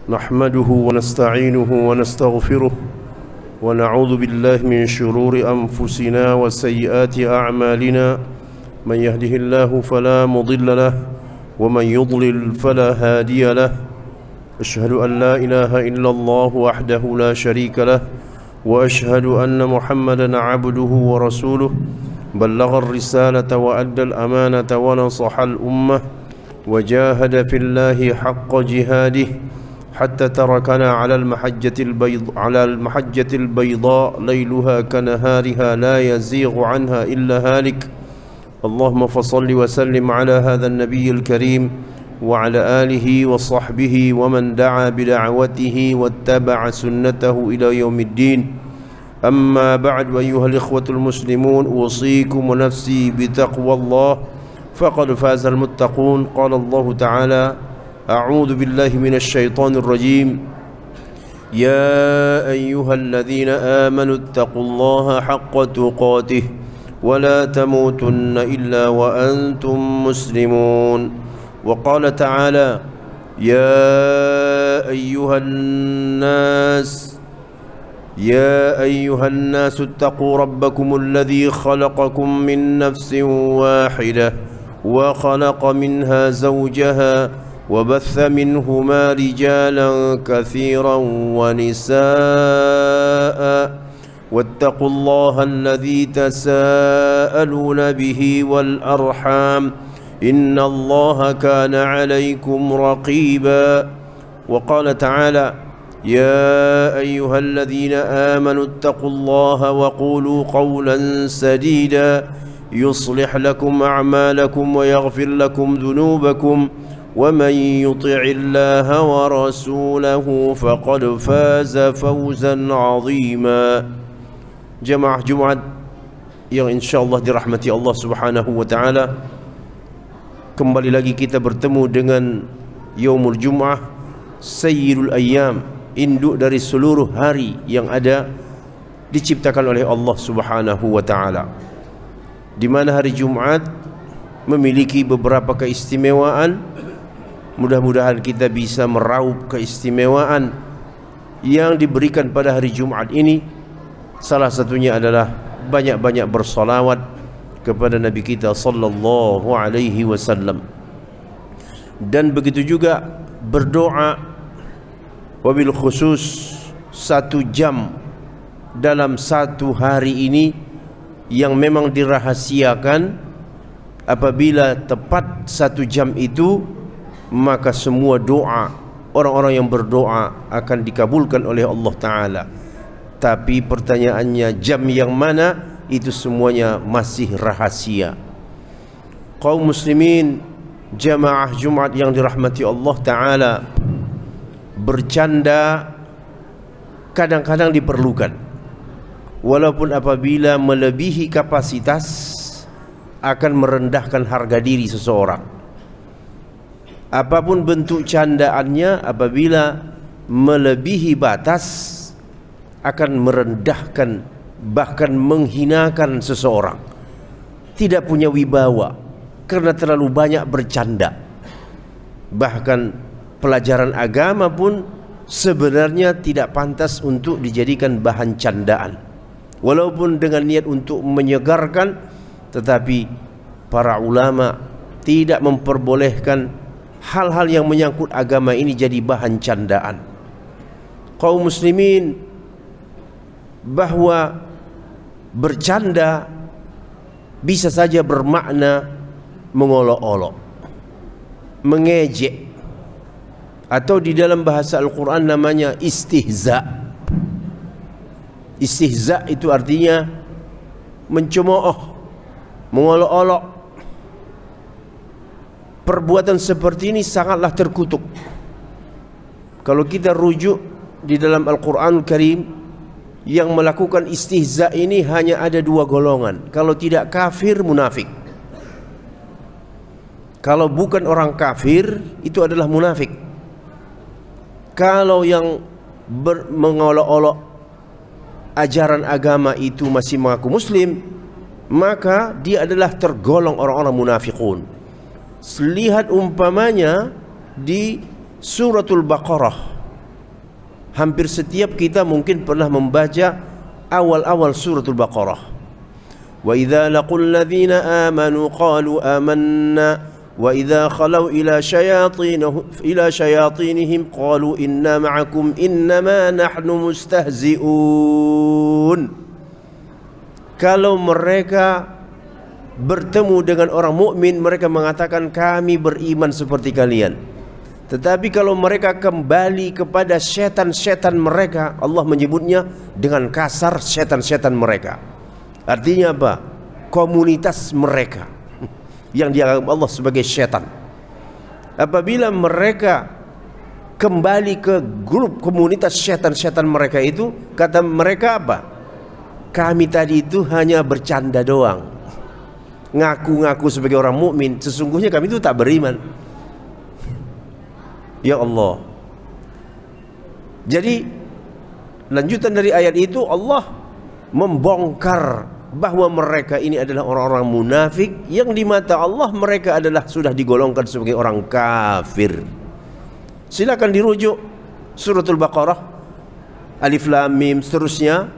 نحمده ونستعينه ونستغفره ونعوذ بالله من شرور أنفسنا وسيئات أعمالنا من يهده الله فلا مضل له ومن يضلل فلا هادي له أشهد أن لا إله إلا الله وحده لا شريك له وأشهد أن محمدا عبده ورسوله بلغ الرسالة وأدى الأمانة ونصح الأمة وجاهد في الله حق جهاده حتى تركنا على المحجة البيضاء ليلها كنهارها لا يزيغ عنها إلا هالك اللهم فصل وسلم على هذا النبي الكريم وعلى آله وصحبه ومن دعا بدعوته واتبع سنته إلى يوم الدين أما بعد أيها الإخوة المسلمون أوصيكم ونفسي بتقوى الله فقد فاز المتقون قال الله تعالى أعوذ بالله من الشيطان الرجيم يا أيها الذين آمنوا اتقوا الله حق تقاته ولا تموتن إلا وأنتم مسلمون وقال تعالى يا أيها الناس اتقوا ربكم الذي خلقكم من نفس واحدة وخلق منها زوجها وبث منهما رجالا كثيرا ونساء واتقوا الله الذي تساءلون به والأرحام إن الله كان عليكم رقيبا وقال تعالى يا أيها الذين آمنوا اتقوا الله وقولوا قولا سديدا يصلح لكم أعمالكم ويغفر لكم ذنوبكم ومن يطع الله ورسوله فقد فاز فوزا عظيما جماعة Jumat yang insyaallah dirahmati Allah Subhanahu wa taala. Kembali lagi kita bertemu dengan Yaumul Jum'ah, Sayyidul Ayyam, induk dari seluruh hari yang ada diciptakan oleh Allah Subhanahu wa taala. Di mana hari Jumat memiliki beberapa keistimewaan. Mudah-mudahan kita bisa meraup keistimewaan yang diberikan pada hari Jumat ini. Salah satunya adalah banyak-banyak bersolawat kepada Nabi kita sallallahu alaihi wasallam. Dan begitu juga berdoa, wabil khusus 1 jam dalam 1 hari ini yang memang dirahasiakan. Apabila tepat 1 jam itu, maka semua doa orang-orang yang berdoa akan dikabulkan oleh Allah Ta'ala. Tapi pertanyaannya, jam yang mana? Itu semuanya masih rahasia. Kaum muslimin, jamaah Jumat yang dirahmati Allah Ta'ala, bercanda kadang-kadang diperlukan, walaupun apabila melebihi kapasitas akan merendahkan harga diri seseorang. Apapun bentuk candaannya, apabila melebihi batas akan merendahkan, bahkan menghinakan seseorang. Tidak punya wibawa karena terlalu banyak bercanda. Bahkan pelajaran agama pun sebenarnya tidak pantas untuk dijadikan bahan candaan. Walaupun dengan niat untuk menyegarkan, tetapi para ulama tidak memperbolehkan hal-hal yang menyangkut agama ini jadi bahan candaan. Kaum muslimin, bahwa bercanda bisa saja bermakna mengolok-olok, mengejek, atau di dalam bahasa Al-Quran namanya istihza. Istihza itu artinya mencemooh, mengolok-olok. Perbuatan seperti ini sangatlah terkutuk. Kalau kita rujuk di dalam Al-Quran Karim, yang melakukan istihza ini hanya ada 2 golongan. Kalau tidak kafir, munafik. Kalau bukan orang kafir, itu adalah munafik. Kalau yang mengolok-olok ajaran agama itu masih mengaku muslim, maka dia adalah tergolong orang-orang munafikun. Lihat umpamanya di suratul Baqarah Hampir setiap kita mungkin pernah membaca awal-awal suratul Baqarah. Wa idza laqul ladzina amanu qalu amanna wa idza khalau ila syayatinihim qalu inna ma'akum innama nahnu mustahzi'un. Kalau mereka bertemu dengan orang mukmin, mereka mengatakan kami beriman seperti kalian. Tetapi kalau mereka kembali kepada setan-setan mereka, Allah menyebutnya dengan kasar setan-setan mereka. Artinya apa? Komunitas mereka yang dianggap Allah sebagai setan. Apabila mereka kembali ke grup komunitas setan-setan mereka itu, kata mereka apa? Kami tadi itu hanya bercanda doang, ngaku-ngaku sebagai orang mukmin, sesungguhnya kami itu tak beriman. Ya Allah. Jadi lanjutan dari ayat itu, Allah membongkar bahwa mereka ini adalah orang-orang munafik yang di mata Allah mereka adalah sudah digolongkan sebagai orang kafir. Silakan dirujuk suratul Baqarah, Alif Lam Mim seterusnya.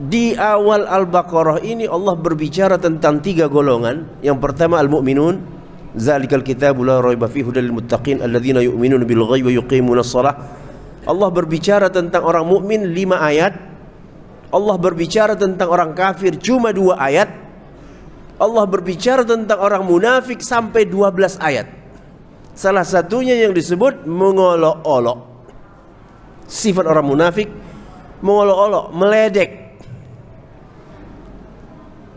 Di awal Al-Baqarah ini Allah berbicara tentang 3 golongan. Yang pertama al-mu'minun, zalikal kitabu la raiba fihi hudal lil muttaqin alladzina yu'minuna bil ghaibi wa yuqimunas shalah. Allah berbicara tentang orang mukmin 5 ayat. Allah berbicara tentang orang kafir cuma 2 ayat. Allah berbicara tentang orang munafik sampai 12 ayat. Salah satunya yang disebut mengolok-olok. Sifat orang munafik mengolok-olok, meledek,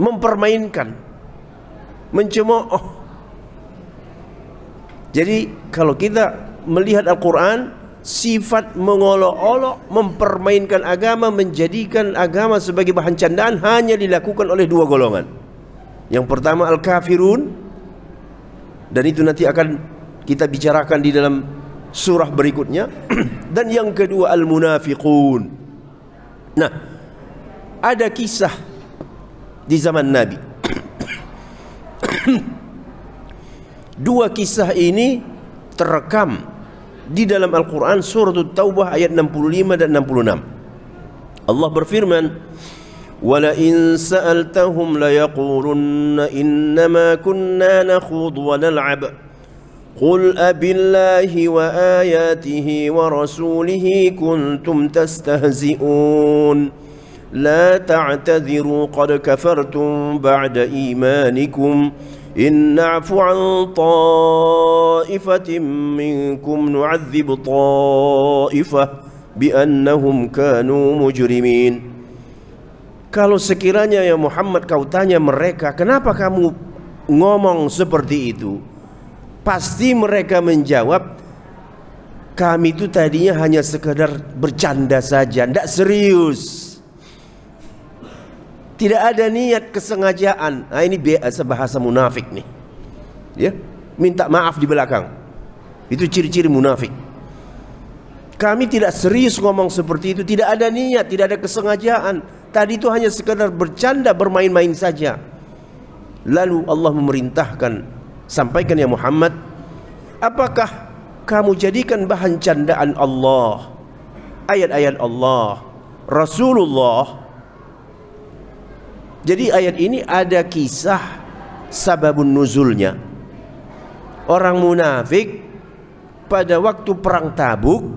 mempermainkan, mencemooh. Jadi kalau kita melihat Al-Quran, sifat mengolok-olok, mempermainkan agama, menjadikan agama sebagai bahan candaan hanya dilakukan oleh 2 golongan. Yang pertama al-kafirun, dan itu nanti akan kita bicarakan di dalam surah berikutnya. Dan yang kedua al-munafiqun. Nah, ada kisah di zaman Nabi. 2 kisah ini terekam di dalam Al-Quran surah At-Taubah ayat 65 dan 66. Allah berfirman, "Wala in sa'altahum la yaqulunna innama kunna nakhudhu wa nal'ab. Qul abillahi wa ayatihi wa rasulihi kuntum tastahzi'un. La ta'tadhiru qad kafartum ba'da imanikum. إن نعفو عن طائفة منكم نعذب طائفة بأنهم كانوا مجرمين." Kalau sekiranya ya Muhammad kau tanya mereka, kenapa kamu ngomong seperti itu? Pasti mereka menjawab, kami itu tadinya hanya sekedar bercanda saja, tidak serius. Tidak ada niat kesengajaan. Nah, ini bahasa munafik nih. Ya, minta maaf di belakang. Itu ciri-ciri munafik. Kami tidak serius ngomong seperti itu, tidak ada niat, tidak ada kesengajaan. Tadi itu hanya sekadar bercanda, bermain-main saja. Lalu Allah memerintahkan, sampaikan ya Muhammad, apakah kamu jadikan bahan candaan Allah, ayat-ayat Allah, Rasulullah? Jadi ayat ini ada kisah sababun nuzulnya. Orang munafik pada waktu perang Tabuk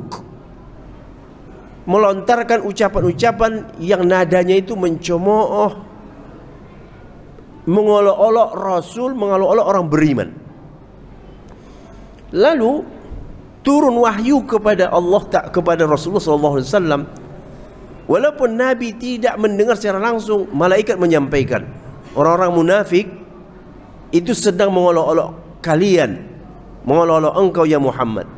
melontarkan ucapan-ucapan yang nadanya itu mencemooh, mengolok-olok Rasul, mengolok-olok orang beriman. Lalu turun wahyu kepada Allah, kepada Rasulullah SAW. Walaupun Nabi tidak mendengar secara langsung, malaikat menyampaikan, orang-orang munafik itu sedang mengolok-olok kalian, mengolok-olok engkau ya Muhammad.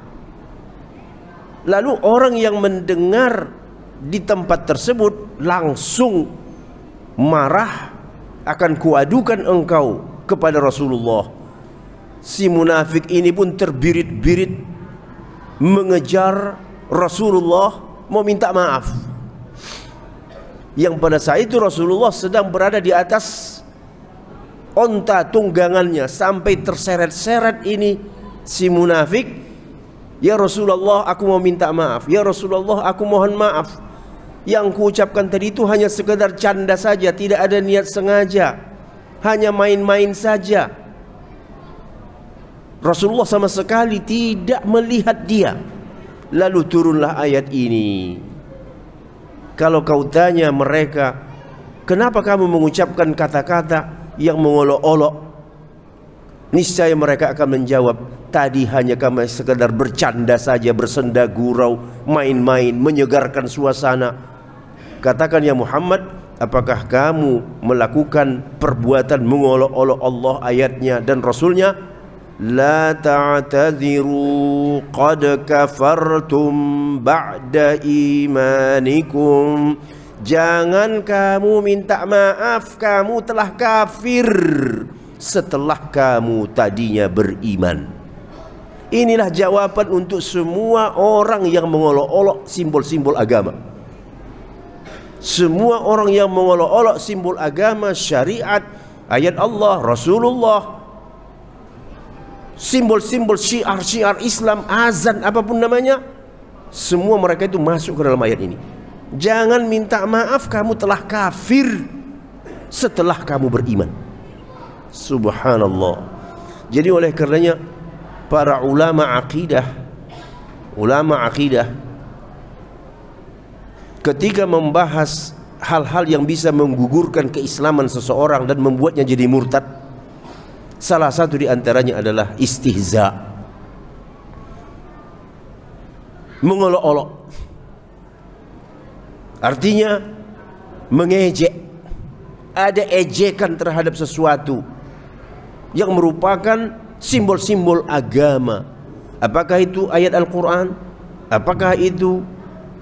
Lalu orang yang mendengar di tempat tersebut langsung marah, akan kuadukan engkau kepada Rasulullah. Si munafik ini pun terbirit-birit mengejar Rasulullah, mau minta maaf. Yang pada saat itu Rasulullah sedang berada di atas onta tunggangannya, sampai terseret-seret ini si munafik Ya Rasulullah, aku mau minta maaf. Ya Rasulullah, aku mohon maaf. Yang kuucapkan tadi itu hanya sekedar canda saja, tidak ada niat sengaja, hanya main-main saja. Rasulullah sama sekali tidak melihat dia. Lalu turunlah ayat ini. Kalau kau tanya mereka, kenapa kamu mengucapkan kata-kata yang mengolok-olok? Niscaya mereka akan menjawab, tadi hanya kami sekedar bercanda saja, bersenda gurau, main-main, menyegarkan suasana. Katakan ya Muhammad, apakah kamu melakukan perbuatan mengolok-olok Allah, ayatnya dan Rasulnya? La ta'tadhiru qad kafartum ba'da imanikum. Jangan kamu minta maaf, kamu telah kafir setelah kamu tadinya beriman. Inilah jawaban untuk semua orang yang mengolok-olok simbol-simbol agama. Semua orang yang mengolok-olok simbol agama, syariat, ayat Allah, Rasulullah, simbol-simbol syiar-syiar Islam, azan, apapun namanya, semua mereka itu masuk ke dalam ayat ini. Jangan minta maaf, kamu telah kafir setelah kamu beriman. Subhanallah. Jadi oleh karenanya para ulama akidah ketika membahas hal-hal yang bisa menggugurkan keislaman seseorang dan membuatnya jadi murtad, salah satu di antaranya adalah istihza, mengolok-olok. Artinya mengejek, ada ejekan terhadap sesuatu yang merupakan simbol-simbol agama. Apakah itu ayat Al-Quran? Apakah itu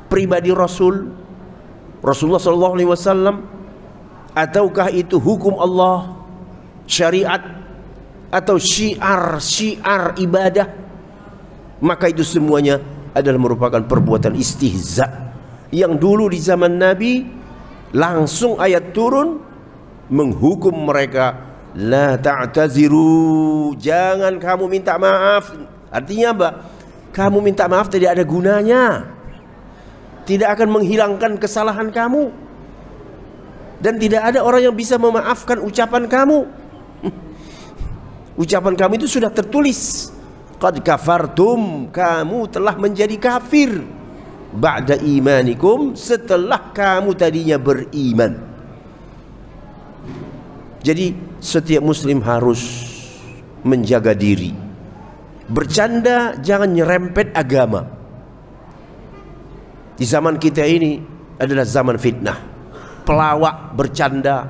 pribadi Rasulullah SAW? Ataukah itu hukum Allah, syariat, atau syiar ibadah? Maka itu semuanya adalah merupakan perbuatan istihza, yang dulu di zaman Nabi langsung ayat turun menghukum mereka. La ta'taziru, jangan kamu minta maaf. Artinya apa? Kamu minta maaf tidak ada gunanya, tidak akan menghilangkan kesalahan kamu, dan tidak ada orang yang bisa memaafkan ucapan kamu. Ucapan kamu itu sudah tertulis. Qad kafartum, kamu telah menjadi kafir. Ba'da imanikum, setelah kamu tadinya beriman. Jadi setiap muslim harus menjaga diri. Bercanda jangan nyerempet agama. Di zaman kita ini adalah zaman fitnah. Pelawak bercanda,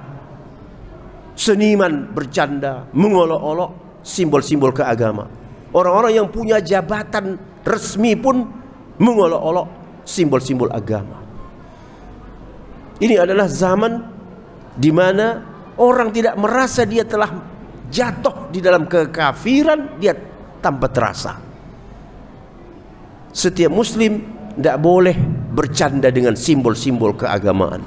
seniman bercanda, mengolok-olok simbol-simbol keagama. Orang-orang yang punya jabatan resmi pun mengolok-olok simbol-simbol agama. Ini adalah zaman di mana orang tidak merasa dia telah jatuh di dalam kekafiran, dia tanpa terasa. Setiap muslim tidak boleh bercanda dengan simbol-simbol keagamaan.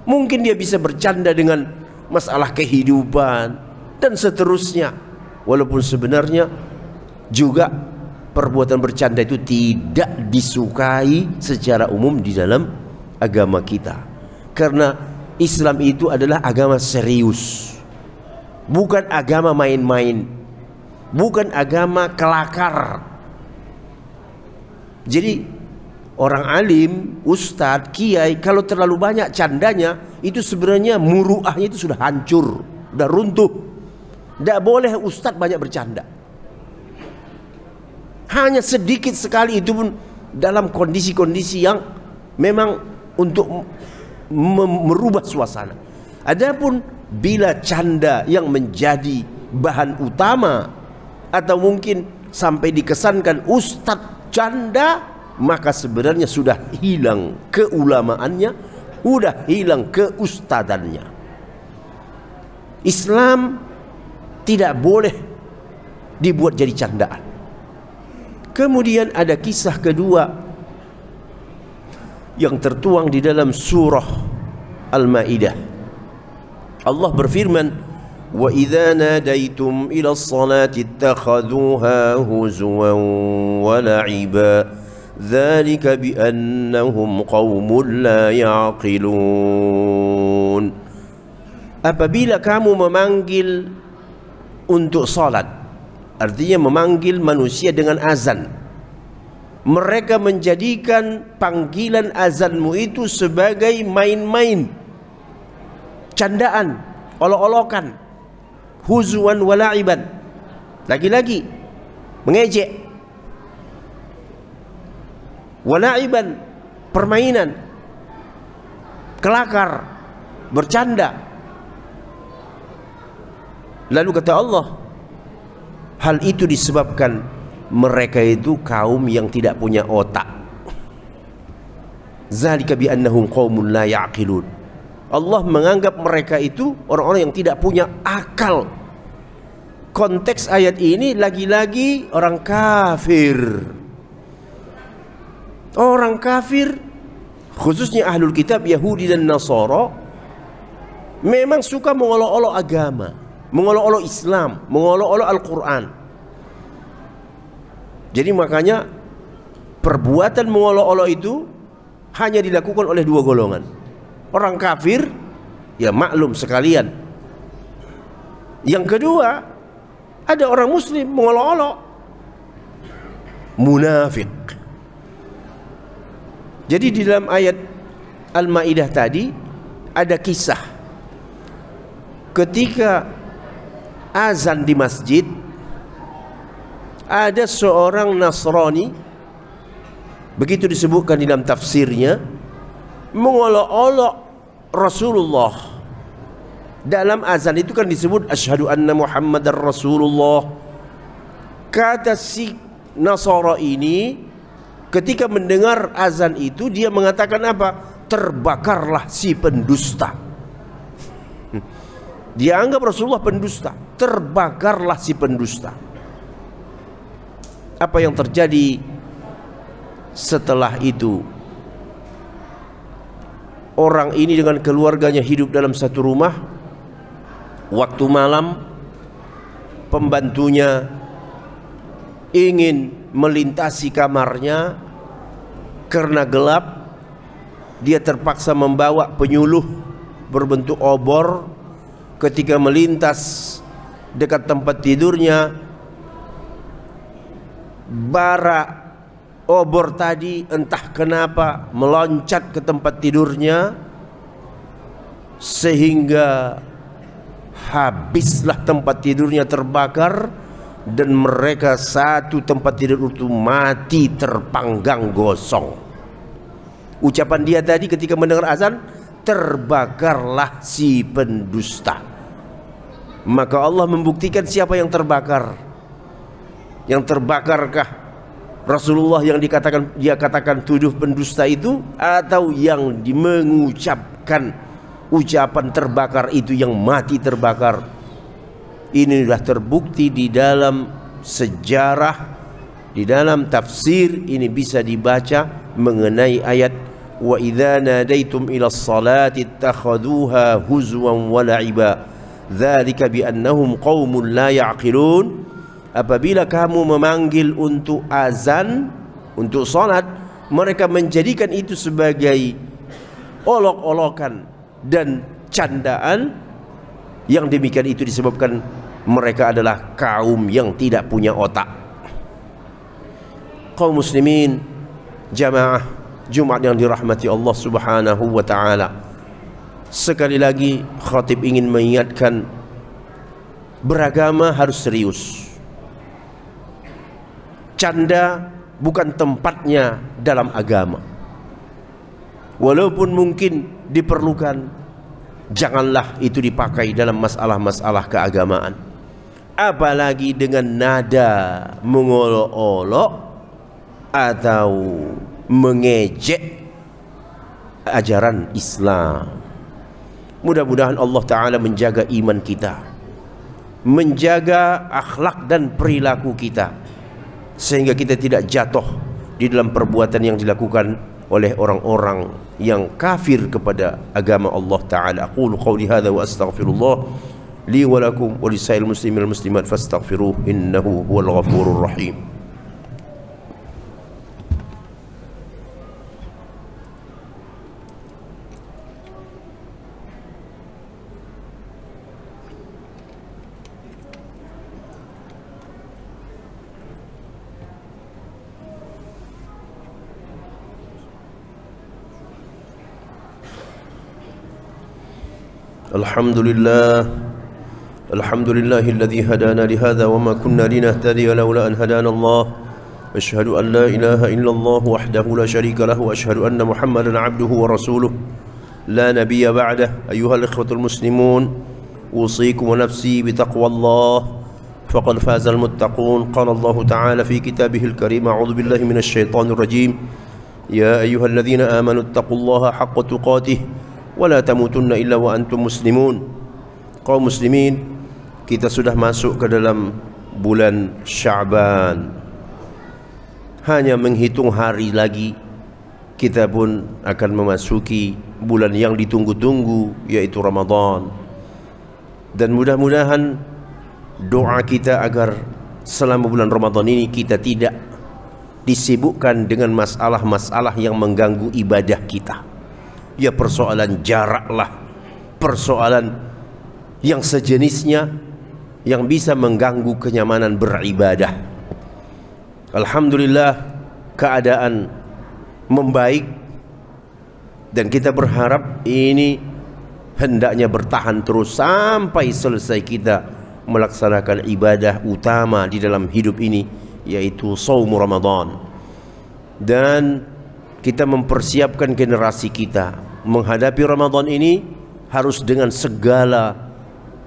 Mungkin dia bisa bercanda dengan masalah kehidupan dan seterusnya, walaupun sebenarnya juga perbuatan bercanda itu tidak disukai secara umum di dalam agama kita. Karena Islam itu adalah agama serius, bukan agama main-main, bukan agama kelakar. Jadi orang alim, ustadz, kiai, kalau terlalu banyak candanya, itu sebenarnya muruahnya itu sudah hancur, sudah runtuh. Tidak boleh ustadz banyak bercanda. Hanya sedikit sekali, itu pun dalam kondisi-kondisi yang memang untuk merubah suasana. Adapun bila canda yang menjadi bahan utama, atau mungkin sampai dikesankan ustadz canda, maka sebenarnya sudah hilang keulamaannya, sudah hilang keustadannya. Islam tidak boleh dibuat jadi candaan. Kemudian ada kisah kedua yang tertuang di dalam surah Al-Maidah. Allah berfirman, وإذا ناديتم إلى الصلاة اتخذوها هزوا ولعبا ذلك بأنهم قوم لا يعقلون. Apabila kamu memanggil untuk salat, artinya memanggil manusia dengan azan, mereka menjadikan panggilan azanmu itu sebagai main-main, candaan, olok-olokan, huzuan wala'iban, lagi-lagi mengejek, wala'iban, permainan, kelakar, bercanda. Lalu kata Allah, hal itu disebabkan mereka itu kaum yang tidak punya otak. Zalika bi annahum qaumun la ya'qilun. Allah menganggap mereka itu orang-orang yang tidak punya akal. Konteks ayat ini lagi-lagi orang kafir. Orang kafir, khususnya ahlul kitab Yahudi dan Nasara, memang suka mengolok-olok agama, mengolok-olok Islam, mengolok-olok Al-Quran. Jadi makanya perbuatan mengolok-olok itu hanya dilakukan oleh dua golongan. Orang kafir, ya maklum sekalian. Yang kedua, ada orang muslim mengolok-olok, munafik. Jadi di dalam ayat Al-Maidah tadi ada kisah ketika azan di masjid, ada seorang Nasrani, begitu disebutkan di dalam tafsirnya, mengolok-olok Rasulullah. Dalam azan itu kan disebut asyhadu anna Muhammadar Rasulullah. Kata si Nasara ini ketika mendengar azan itu, dia mengatakan apa? Terbakarlah si pendusta. Dia anggap Rasulullah pendusta. Terbakarlah si pendusta. Apa yang terjadi setelah itu? Orang ini dengan keluarganya hidup dalam satu rumah. Waktu malam, pembantunya ingin melintasi kamarnya. Karena gelap, dia terpaksa membawa penyuluh berbentuk obor. Ketika melintas dekat tempat tidurnya, bara obor tadi entah kenapa meloncat ke tempat tidurnya, sehingga habislah tempat tidurnya terbakar, dan mereka satu tempat tidur itu mati terpanggang gosong. Ucapan dia tadi ketika mendengar azan, terbakarlah si pendusta. Maka Allah membuktikan siapa yang terbakar. Yang terbakarkah Rasulullah yang dia katakan tuduh pendusta itu, atau yang mengucapkan ucapan terbakar itu yang mati terbakar? Ini sudah terbukti di dalam sejarah, di dalam tafsir ini bisa dibaca mengenai ayat wa idza nadaitum ila sholati ittakhaduha huzwan wa la'iba dzalika bi annahum qaumun la ya'qilun. Apabila kamu memanggil untuk azan, untuk salat, mereka menjadikan itu sebagai olok-olokan dan candaan. Yang demikian itu disebabkan mereka adalah kaum yang tidak punya otak. Kaum muslimin jamaah Jumat yang dirahmati Allah Subhanahu wa ta'ala, sekali lagi khatib ingin mengingatkan, beragama harus serius. Canda bukan tempatnya dalam agama. Walaupun mungkin diperlukan, janganlah itu dipakai dalam masalah-masalah keagamaan. Apalagi dengan nada mengolok-olok atau mengejek ajaran Islam. Mudah-mudahan Allah Ta'ala menjaga iman kita, menjaga akhlak dan perilaku kita, sehingga kita tidak jatuh di dalam perbuatan yang dilakukan oleh orang-orang yang kafir kepada agama Allah Ta'ala. Aqulu qawli hadha wa astaghfirullah li wa lakum wa lisa'il muslimin wal muslimat fastaghfiruh innahu huwal ghafurur rahim. Alhamdulillahilladzi hadana lihadza wa ma kunna linahtadiya laula an hadana Allah. Asyhadu an la ilaha illallah wahdahu la syarika lahu wa asyhadu anna Muhammadan 'abduhu wa rasuluh la nabiyya ba'dah. Ayyuhal ikhwatul muslimun, usikum wa nafsi bitaqwallah faqad fazal muttaqun. Qala Allah ta'ala fi kitabihil karim, a'udzu billahi minasy syaithanir rajim. Ya ayyuhalladzina amanu taqullaha haqqa tuqatih wala tamutunna illa wa antum muslimun. Kaum muslimin, kita sudah masuk ke dalam bulan Sya'ban. Hanya menghitung hari lagi kita pun akan memasuki bulan yang ditunggu-tunggu, yaitu Ramadan. Dan mudah-mudahan doa kita agar selama bulan Ramadan ini kita tidak disibukkan dengan masalah-masalah yang mengganggu ibadah kita. Ya persoalan jarak lah, persoalan yang sejenisnya yang bisa mengganggu kenyamanan beribadah. Alhamdulillah keadaan membaik dan kita berharap ini hendaknya bertahan terus sampai selesai kita melaksanakan ibadah utama di dalam hidup ini, yaitu shaum Ramadan. Dan kita mempersiapkan generasi kita menghadapi Ramadan ini harus dengan segala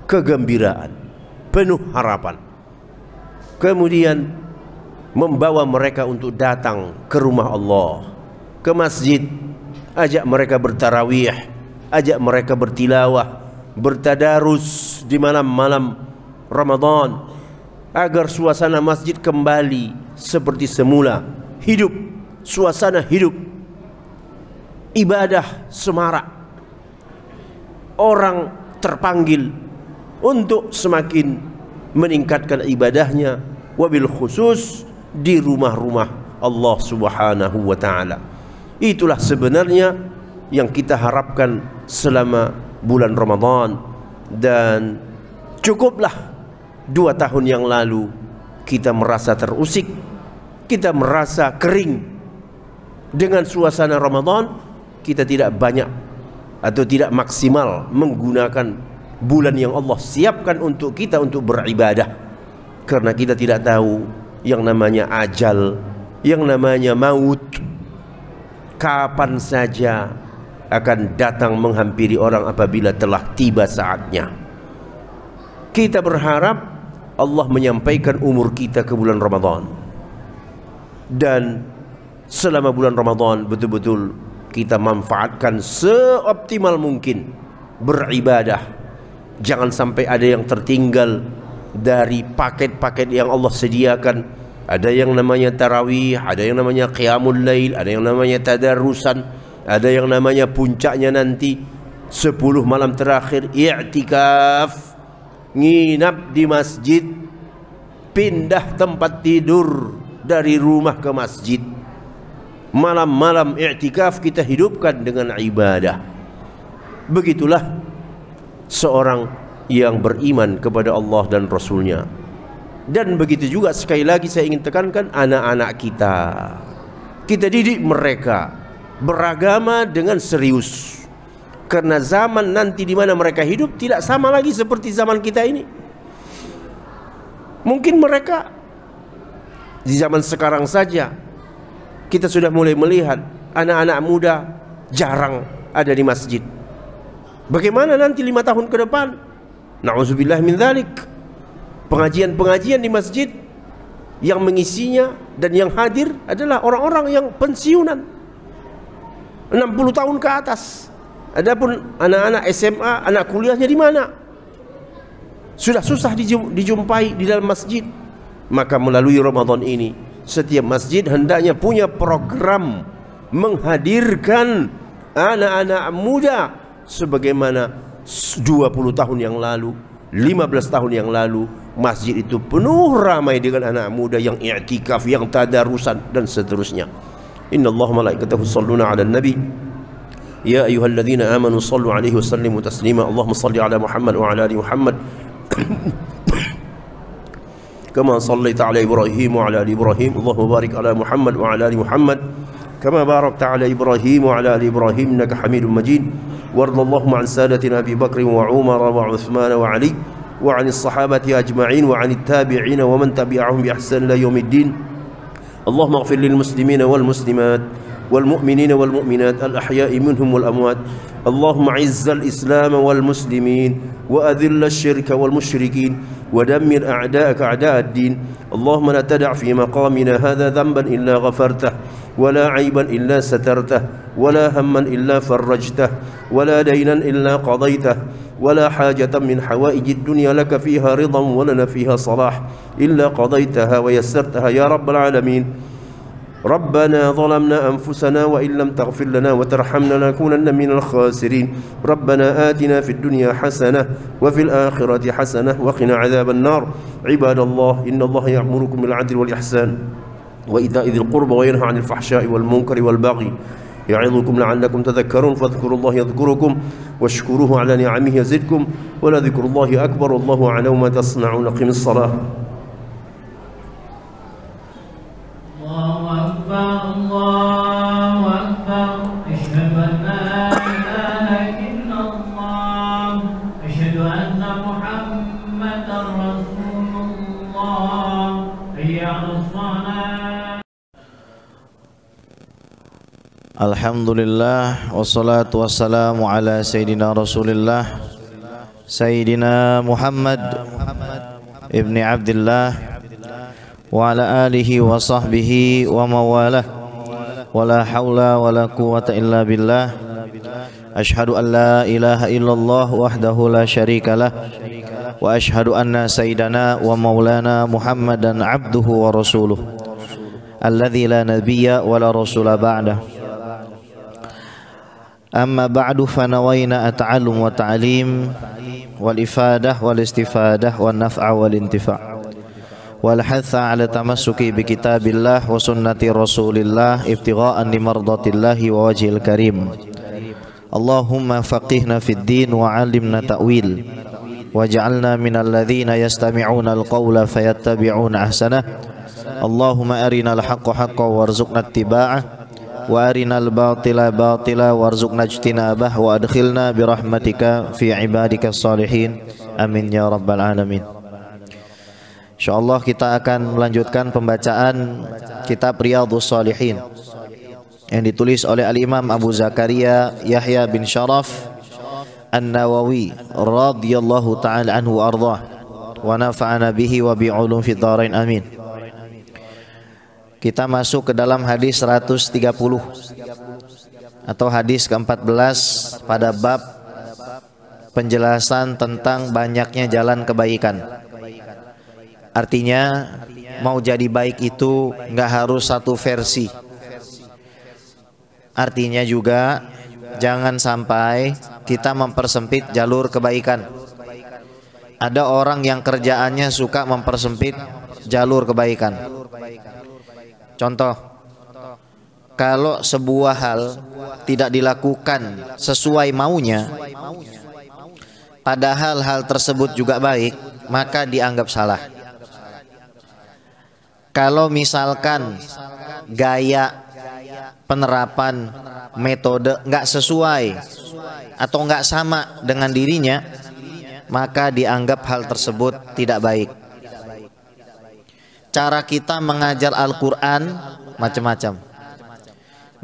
kegembiraan, penuh harapan. Kemudian membawa mereka untuk datang ke rumah Allah, ke masjid, ajak mereka bertarawih, ajak mereka bertilawah, bertadarus di malam-malam Ramadan, agar suasana masjid kembali seperti semula, hidup, suasana hidup, ibadah semarak. Orang terpanggil untuk semakin meningkatkan ibadahnya, wabil khusus di rumah-rumah Allah Subhanahu wa ta'ala. Itulah sebenarnya yang kita harapkan selama bulan Ramadan. Dan cukuplah 2 tahun yang lalu kita merasa terusik, kita merasa kering dengan suasana Ramadan. Kita tidak banyak atau tidak maksimal menggunakan bulan yang Allah siapkan untuk kita untuk beribadah, karena kita tidak tahu yang namanya ajal, yang namanya maut, kapan saja akan datang menghampiri orang apabila telah tiba saatnya. Kita berharap Allah menyampaikan umur kita ke bulan Ramadan, dan selama bulan Ramadan betul-betul kita manfaatkan seoptimal mungkin beribadah. Jangan sampai ada yang tertinggal dari paket-paket yang Allah sediakan. Ada yang namanya tarawih, ada yang namanya qiyamul lail, ada yang namanya tadarusan, ada yang namanya puncaknya nanti 10 malam terakhir i'tikaf, nginap di masjid, pindah tempat tidur dari rumah ke masjid. Malam-malam i'tikaf kita hidupkan dengan ibadah. Begitulah seorang yang beriman kepada Allah dan Rasulnya. Dan begitu juga sekali lagi saya ingin tekankan anak-anak kita. Kita didik mereka beragama dengan serius, karena zaman nanti di mana mereka hidup tidak sama lagi seperti zaman kita ini. Mungkin mereka di zaman sekarang saja kita sudah mulai melihat anak-anak muda jarang ada di masjid. Bagaimana nanti 5 tahun ke depan? Na'udzubillah min dzalik. Pengajian-pengajian di masjid yang mengisinya dan yang hadir adalah orang-orang yang pensiunan 60 tahun ke atas. Adapun anak-anak SMA, anak kuliahnya di mana? Sudah susah dijumpai di dalam masjid. Maka melalui Ramadan ini setiap masjid hendaknya punya program menghadirkan anak-anak muda sebagaimana 20 tahun yang lalu 15 tahun yang lalu masjid itu penuh ramai dengan anak muda yang i'tikaf, yang tadarusan dan seterusnya. Innallaha malaikatahu yusholluna 'alan nabi ya ayyuhalladzina amanu shallu 'alaihi wa sallimu taslima. Allahumma shalli 'ala Muhammad wa 'ala ali Muhammad kama shallaita 'ala Ibrahim wa 'ala ali Ibrahim. Allahumma barik 'ala Muhammad wa 'ala ali Muhammad kama barakta 'ala Ibrahim wa 'ala ali Ibrahim innaka Hamidum Majid. وارض اللهم عن سادتنا أبي بكر وعمر وعثمان وعلي وعن الصحابة أجمعين وعن التابعين ومن تبعهم بإحسان إلى يوم الدين. اللهم اغفر للمسلمين والمسلمات والمؤمنين والمؤمنات الأحياء منهم والأموات. اللهم عز الإسلام والمسلمين وأذل الشرك والمشركين ودمر أعداءك أعداء الدين. اللهم لا تدع في مقامنا هذا ذنبا إلا غفرته ولا عيبا إلا سترته ولا هما إلا فرجته ولا دينا إلا قضيته ولا حاجة من حوائج الدنيا لك فيها رضا ولنا فيها صلاح إلا قضيتها ويسرتها يا رب العالمين. ربنا ظلمنا أنفسنا وإن لم تغفر لنا وترحمنا لنكونن من الخاسرين. ربنا آتنا في الدنيا حسنة وفي الآخرة حسنة وقنا عذاب النار. عباد الله إن الله يأمركم بالعدل والإحسان وإيتاء ذي القربى وينهى عن الفحشاء والمنكر والبغي يعظكم لعلكم تذكرون. فاذكروا الله يذكركم واشكروه على نعمه يزدكم ولذكر الله أكبر والله أعلم ما تصنعون. قم الصلاة. الله أكبر الله أكبر أشهد أن لا إله إلا الله أشهد أن محمدا رسول الله حي على الصلاة. Alhamdulillah wassalatu wassalamu ala Sayyidina Rasulillah Sayyidina Muhammad ibni Abdillah wa ala alihi wa sahbihi wa mawalah wa la hawla wa la quwwata illa billah. Ashhadu an la ilaha illallah wahdahu la syarika lah wa ashhadu anna sayyidana wa maulana Muhammadan abduhu wa rasuluh alladzi la nabiyya wa la rasula ba'dah. Amma ba'du fanawayna at-ta'allum wa ta'lim wal ifadah wal istifadah wal naf'a wal intifa' wal hatha ala tamassuki bi kitabillah wa sunnati rasulillah ibtigha'an li mardatillahi wa wajhil karim. Allahumma faqihna fid din wa 'allimna ta'wil waj'alna minal ladzina yastami'una al-qawla fayattabi'una ahsanah. Allahumma arinal haqqa haqqan warzuqna ittiba'ah wa arinal batila batila warzuqna ijtinabah wa adkhilna birahmatika fi ibadikas salihin amin ya rabbal alamin. Insyaallah kita akan melanjutkan pembacaan kitab Riyadhus Shalihin yang ditulis oleh Al-Imam Abu Zakaria Yahya bin Sharaf An-Nawawi radhiyallahu ta'ala anhu wa ardhah wa nafa'ana bihi wa bi'ulum fid dharain amin. Kita masuk ke dalam hadis 130 atau hadis ke-14 pada bab penjelasan tentang banyaknya jalan kebaikan. Artinya mau jadi baik itu nggak harus satu versi. Artinya juga jangan sampai kita mempersempit jalur kebaikan. Ada orang yang kerjaannya suka mempersempit jalur kebaikan. Contoh, kalau sebuah hal tidak dilakukan sesuai maunya, padahal hal tersebut juga baik, maka dianggap salah. Kalau misalkan gaya penerapan metode nggak sesuai atau nggak sama dengan dirinya, maka dianggap hal tersebut tidak baik. Cara kita mengajar Al-Quran macam-macam,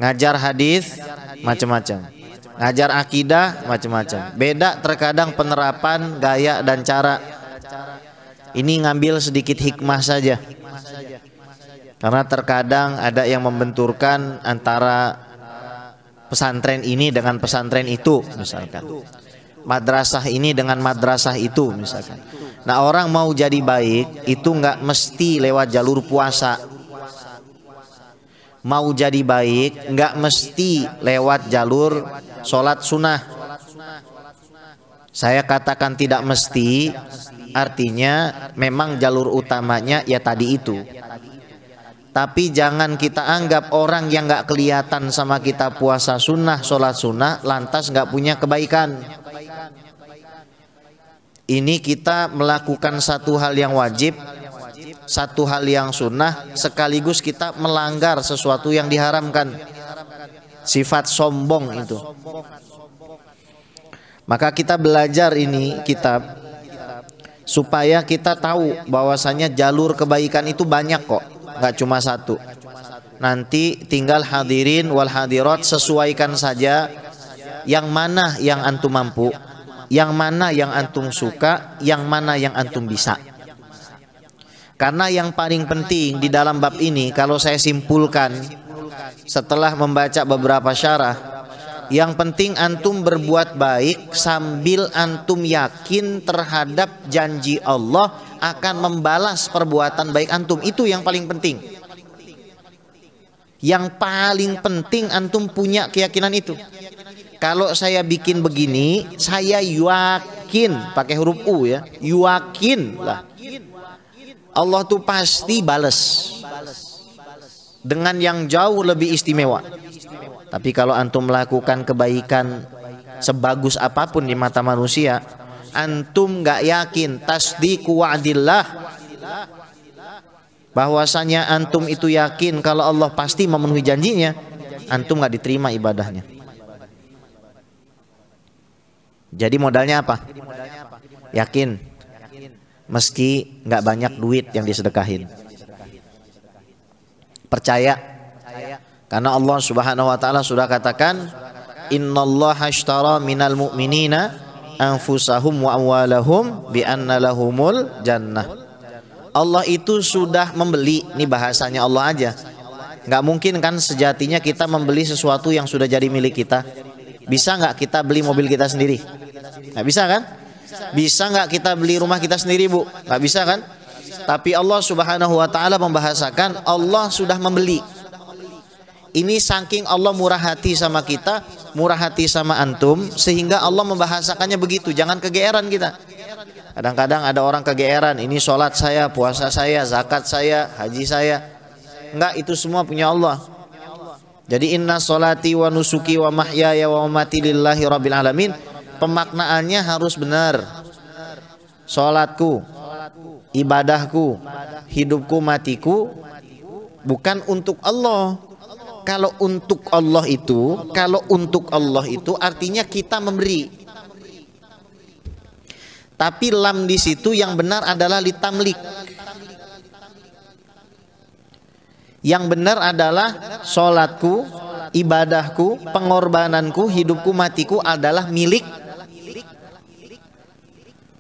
ngajar hadis macam-macam, ngajar akidah macam-macam. Beda terkadang penerapan gaya dan cara. Ini ngambil sedikit hikmah saja, karena terkadang ada yang membenturkan antara pesantren ini dengan pesantren itu, misalkan madrasah ini dengan madrasah itu, misalkan. Nah, orang mau jadi baik itu nggak mesti lewat jalur puasa. Mau jadi baik nggak mesti lewat jalur sholat sunnah. Saya katakan tidak mesti, artinya memang jalur utamanya ya tadi itu. Tapi jangan kita anggap orang yang gak kelihatan sama kita puasa sunnah, sholat sunnah, lantas gak punya kebaikan. Ini kita melakukan satu hal yang wajib, satu hal yang sunnah, sekaligus kita melanggar sesuatu yang diharamkan. Sifat sombong itu. Maka kita belajar ini kitab supaya kita tahu bahwasanya jalur kebaikan itu banyak kok, nggak cuma satu. Nanti tinggal hadirin wal hadirat sesuaikan saja yang mana yang antum mampu, yang mana yang antum suka, yang mana yang antum bisa. Karena yang paling penting di dalam bab ini, kalau saya simpulkan setelah membaca beberapa syarah, yang penting antum berbuat baik sambil antum yakin terhadap janji Allah akan membalas perbuatan baik antum. Itu yang paling penting. Yang paling penting antum punya keyakinan itu. Kalau saya bikin begini, saya yakin, pakai huruf U ya, yakin lah, Allah tuh pasti balas dengan yang jauh lebih istimewa. Tapi kalau antum melakukan kebaikan sebagus apapun di mata manusia, antum gak yakin tasdiqu wa'dillah, bahwasanya antum itu yakin kalau Allah pasti memenuhi janjinya, antum gak diterima ibadahnya. Jadi modalnya apa? Yakin, meski gak banyak duit yang disedekahin. Percaya. Karena Allah Subhanahu wa taala sudah katakan, innallaha ashtara minal mu'minina anfusahum wa amwalahum bi anna lahumul jannah. Allah itu sudah membeli, ini bahasanya Allah aja. Nggak mungkin kan sejatinya kita membeli sesuatu yang sudah jadi milik kita. Bisa nggak kita beli mobil kita sendiri? Nggak bisa kan? Bisa nggak kita beli rumah kita sendiri, Bu? Nggak bisa kan? Tapi Allah Subhanahu wa taala membahasakan Allah sudah membeli. Ini saking Allah murah hati sama kita, murah hati sama antum, sehingga Allah membahasakannya begitu. Jangan kegeeran kita. Kadang-kadang ada orang kegeeran, ini sholat saya, puasa saya, zakat saya, haji saya. Enggak, itu semua punya Allah. Jadi inna sholati wa nusuki wa mahyaya wa mamati lillahi rabbil alamin. Pemaknaannya harus benar. Sholatku, ibadahku, hidupku, matiku bukan untuk Allah. Kalau untuk Allah itu artinya kita memberi. Tapi lam di situ yang benar adalah litamlik. Yang benar adalah sholatku, ibadahku, pengorbananku, hidupku, matiku adalah milik.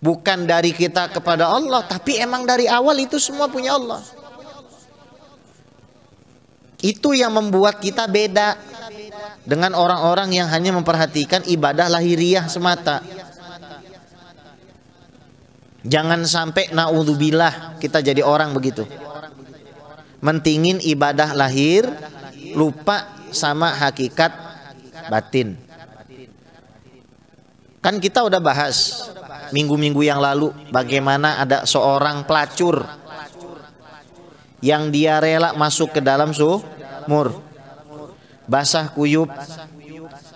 Bukan dari kita kepada Allah, tapi emang dari awal itu semua punya Allah. Itu yang membuat kita beda dengan orang-orang yang hanya memperhatikan ibadah lahiriah semata. Jangan sampai naudzubillah kita jadi orang begitu. Mentingin ibadah lahir, lupa sama hakikat batin. Kan kita udah bahas minggu-minggu yang lalu bagaimana ada seorang pelacur yang dia rela masuk ke dalam sumur, basah kuyup,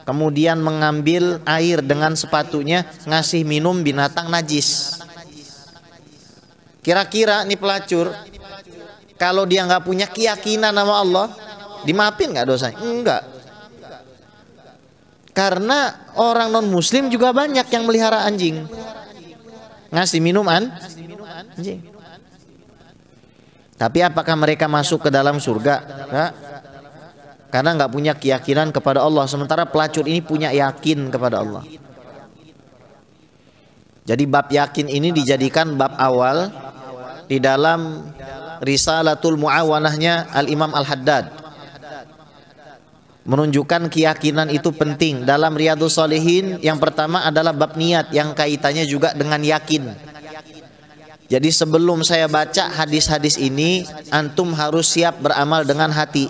kemudian mengambil air dengan sepatunya, ngasih minum binatang najis. Kira-kira nih pelacur, kalau dia nggak punya keyakinan sama Allah, dimaafin nggak dosanya? Enggak. Karena orang non muslim juga banyak yang melihara anjing, ngasih minum anjing. Tapi apakah mereka masuk ke dalam surga? Nggak. Karena nggak punya keyakinan kepada Allah. Sementara pelacur ini punya yakin kepada Allah. Jadi bab yakin ini dijadikan bab awal di dalam Risalatul Mu'awanahnya Al-Imam Al-Haddad. Menunjukkan keyakinan itu penting. Dalam Riyadhus Shalihin yang pertama adalah bab niat yang kaitannya juga dengan yakin. Jadi sebelum saya baca hadis-hadis ini, antum harus siap beramal dengan hati.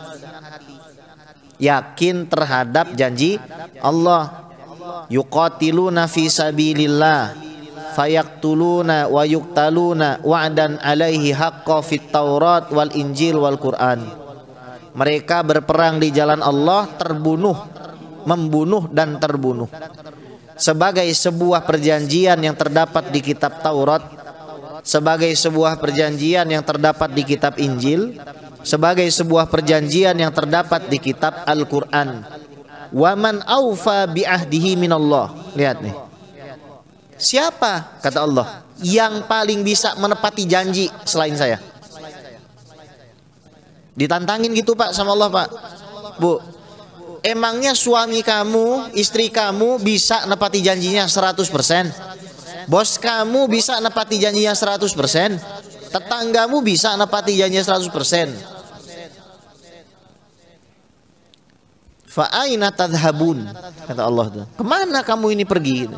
Yakin terhadap janji Allah. yuqatiluna fi sabilillah fayaqtuluna wa yuqtaluna wa'dan alaihi haqqa fit Taurat wal Injil wal Quran. Mereka berperang di jalan Allah, terbunuh, membunuh dan terbunuh sebagai sebuah perjanjian yang terdapat di kitab Taurat, sebagai sebuah perjanjian yang terdapat di kitab Injil, sebagai sebuah perjanjian yang terdapat di kitab Al-Quran. Wa man aufa bi ahdihi minallah. Lihat nih, siapa, kata Allah, yang paling bisa menepati janji selain saya? Ditantangin gitu Pak sama Allah, Pak. Bu, emangnya suami kamu, istri kamu bisa nepati janjinya 100%? Bos kamu bisa nepati janjinya 100%? Tetanggamu bisa nepati janjinya 100%? Fa aina tadhhabun, kata Allah tuh. Kemana kamu ini pergi?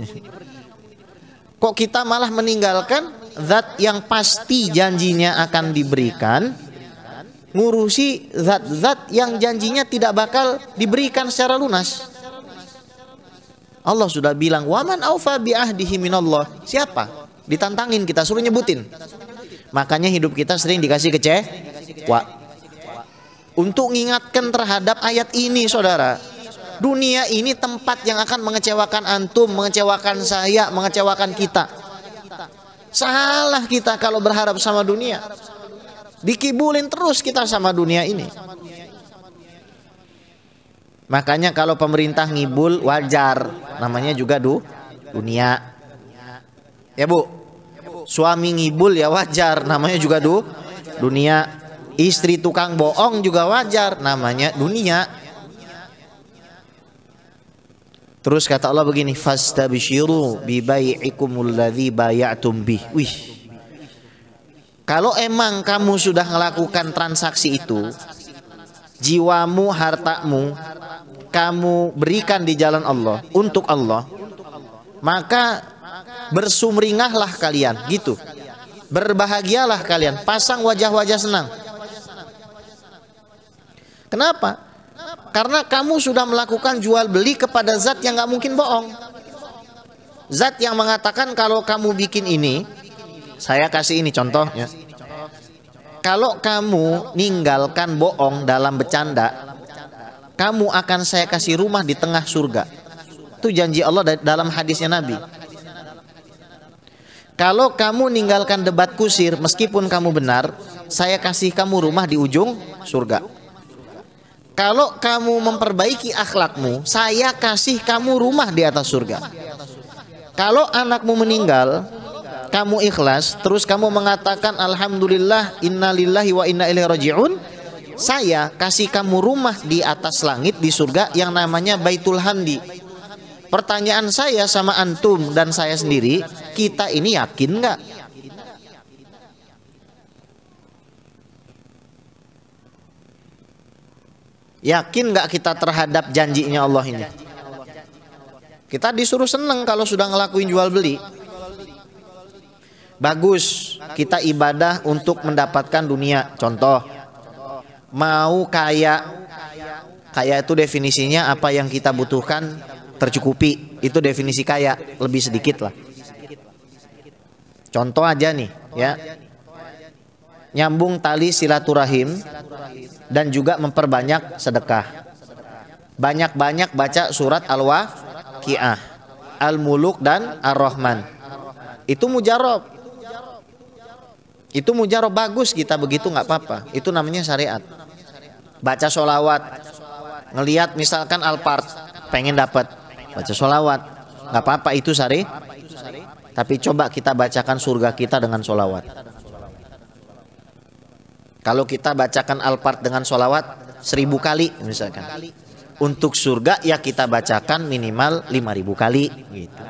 Kok kita malah meninggalkan zat yang pasti janjinya akan diberikan, ngurusi zat-zat yang janjinya tidak bakal diberikan secara lunas. Allah sudah bilang waman aufa bi ahdihi minallah. Siapa? Ditantangin, kita suruh nyebutin. Makanya hidup kita sering dikasih kecewa. Untuk mengingatkan terhadap ayat ini, saudara, dunia ini tempat yang akan mengecewakan antum, mengecewakan saya, mengecewakan kita. Salah kita kalau berharap sama dunia. Dikibulin terus kita sama dunia ini. Makanya kalau pemerintah ngibul wajar, namanya juga dunia. Ya Bu, suami ngibul ya wajar, namanya juga dunia. Istri tukang bohong juga wajar, namanya dunia. Terus kata Allah begini, fastabshiru bi bai'ikumul ladzi bay'atum bih. Wih, kalau emang kamu sudah melakukan transaksi itu, jiwamu, hartamu, kamu berikan di jalan Allah, untuk Allah, maka bersumringahlah kalian, gitu. Berbahagialah kalian, pasang wajah-wajah senang. Kenapa? Karena kamu sudah melakukan jual beli kepada zat yang gak mungkin bohong. Zat yang mengatakan kalau kamu bikin ini, saya kasih ini contoh ya. Kalau kamu ninggalkan bohong dalam bercanda, kamu akan saya kasih rumah di tengah surga. Itu janji Allah dalam hadisnya Nabi. Kalau kamu ninggalkan debat kusir, meskipun kamu benar, saya kasih kamu rumah di ujung surga. Kalau kamu memperbaiki akhlakmu, saya kasih kamu rumah di atas surga. Kalau anakmu meninggal, kamu ikhlas, terus kamu mengatakan alhamdulillah, innalillahi wa inna ilaihi raji'un, saya kasih kamu rumah di atas langit di surga yang namanya Baitul Hamdi. Pertanyaan saya sama antum dan saya sendiri, kita ini yakin nggak? Yakin nggak kita terhadap janjinya Allah ini? Kita disuruh seneng kalau sudah ngelakuin jual beli. Bagus, kita ibadah untuk mendapatkan dunia. Contoh, mau kaya. Kaya itu definisinya apa yang kita butuhkan tercukupi. Itu definisi kaya, lebih sedikit lah. Contoh aja nih ya, nyambung tali silaturahim dan juga memperbanyak sedekah. Banyak-banyak baca surat Al-Waqiah, Al-Muluk dan Ar-Rahman. Itu mujarab. Itu mujarab, bagus kita begitu nggak apa-apa. Itu namanya syariat. Baca sholawat, ngelihat misalkan Alphard, pengen dapat, baca sholawat, nggak apa-apa, itu syariat. Tapi coba kita bacakan surga kita dengan sholawat. Kalau kita bacakan Alphard dengan sholawat 1000 kali misalkan, untuk surga ya kita bacakan minimal 5000 kali gitu.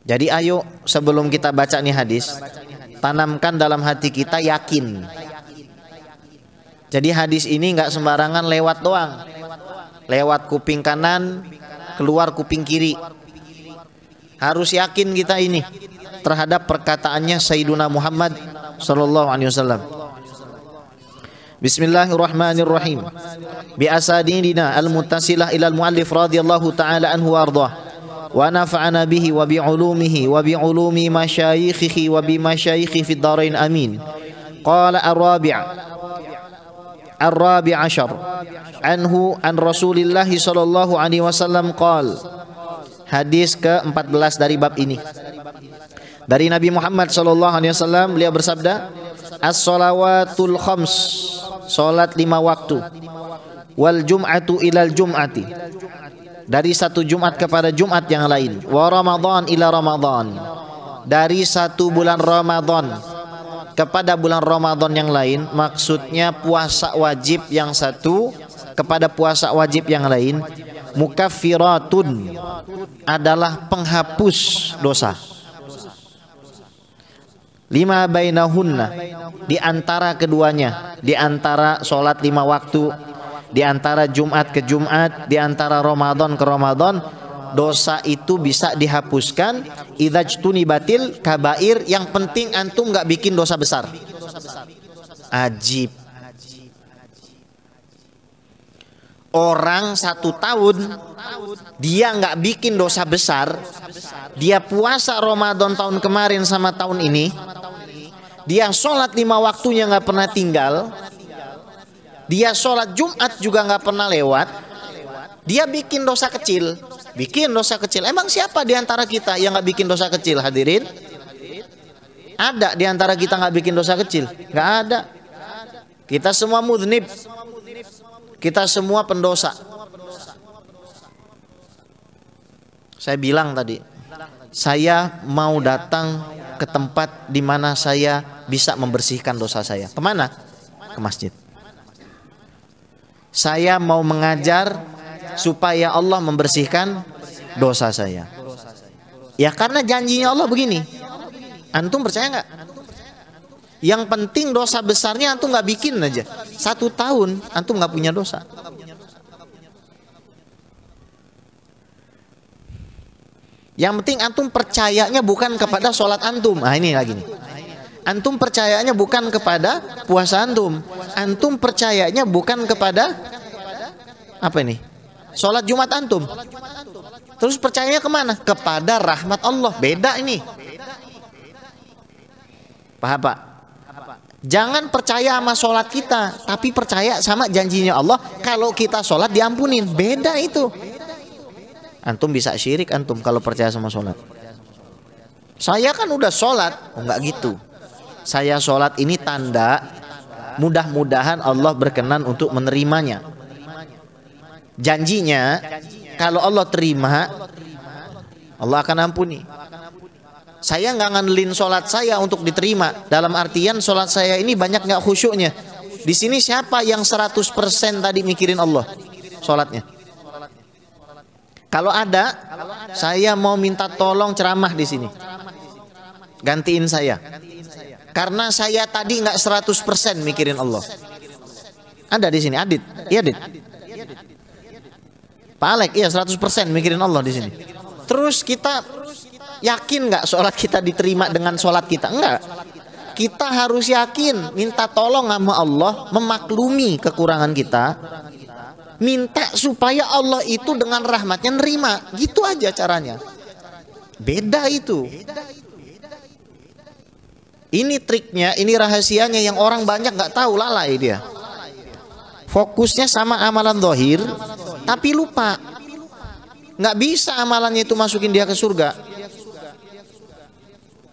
Jadi ayo sebelum kita baca nih hadis, tanamkan dalam hati kita yakin. Jadi hadis ini nggak sembarangan lewat doang, lewat kuping kanan keluar kuping kiri. Harus yakin kita ini terhadap perkataannya Sayyiduna Muhammad sallallahu alaihi wasallam. Bismillahirrahmanirrahim. Bi asadidina al-muttasilah ila al-muallif radhiyallahu ta'ala anhu wa ardhah. Wa nafa'ana bihi wa bi ulumihi wa bi ulumi masyayikhihi wa bi masyayikhi fid dharain amin. Qala ar-rabi' ashar anhu an Rasulillah sallallahu alaihi wasallam qala. Hadis ke-14 dari bab ini. Dari Nabi Muhammad sallallahu alaihi wasallam, beliau bersabda, as-shalawatul khams, salat 5 waktu, wal jum'atu ilal jum'ati, dari satu Jumat kepada Jumat yang lain, wa Ramadan ila Ramadan, dari satu bulan Ramadan kepada bulan Ramadan yang lain. Maksudnya puasa wajib yang satu kepada puasa wajib yang lain. Mukaffiratun, adalah penghapus dosa. Lima bainahunna, di antara keduanya, di antara sholat 5 waktu, di antara Jumat ke Jumat, di antara Ramadan ke Ramadan, dosa itu bisa dihapuskan. Idzajtunibatil kabair, yang penting antum nggak bikin dosa besar. Ajib. Orang 1 tahun dia nggak bikin dosa besar, dia puasa Ramadan tahun kemarin sama tahun ini, dia sholat 5 waktunya nggak pernah tinggal, dia sholat Jumat juga nggak pernah lewat, dia bikin dosa kecil, Emang siapa di antara kita yang nggak bikin dosa kecil, hadirin? Ada di antara kita nggak bikin dosa kecil? Nggak ada. Kita semua mudznib, kita semua pendosa. Saya bilang tadi, saya mau datang ke tempat di mana saya bisa membersihkan dosa saya. Kemana? Ke masjid. Saya mau mengajar supaya Allah membersihkan dosa saya. Ya karena janjinya Allah begini. Antum percaya nggak? Yang penting dosa besarnya antum nggak bikin aja. 1 tahun antum nggak punya dosa. Yang penting antum percayanya bukan kepada sholat antum. Nah ini lagi nih. Antum percayanya bukan kepada puasa antum. Antum percayanya bukan kepada apa ini? Sholat Jumat antum. Terus percayanya kemana? Kepada rahmat Allah. Beda ini. Paham Pak? Jangan percaya sama sholat kita, tapi percaya sama janjinya Allah. Kalau kita sholat diampunin. Beda itu. Antum bisa syirik antum kalau percaya sama sholat. Saya kan udah sholat. Oh enggak gitu. Saya sholat ini tanda mudah-mudahan Allah berkenan untuk menerimanya. Janjinya kalau Allah terima, Allah akan ampuni. Saya nggak ngandelin sholat saya untuk diterima. Dalam artian sholat saya ini banyak nggak khusyuknya. Di sini siapa yang 100% tadi mikirin Allah sholatnya? Kalau ada, saya mau minta tolong ceramah di sini. Gantiin saya. Karena saya tadi nggak 100% mikirin Allah. Ada di sini, Adit. Iya, Adit. Pak Alek, iya 100% mikirin Allah di sini. Terus kita yakin nggak sholat kita diterima dengan sholat kita? Enggak. Kita harus yakin, minta tolong sama Allah, memaklumi kekurangan kita. Minta supaya Allah itu dengan rahmatnya nerima. Gitu aja caranya. Beda itu. Ini triknya, ini rahasianya yang orang banyak nggak tahu, lalai dia. Fokusnya sama amalan zahir, tapi lupa. Nggak bisa amalannya itu masukin dia ke surga.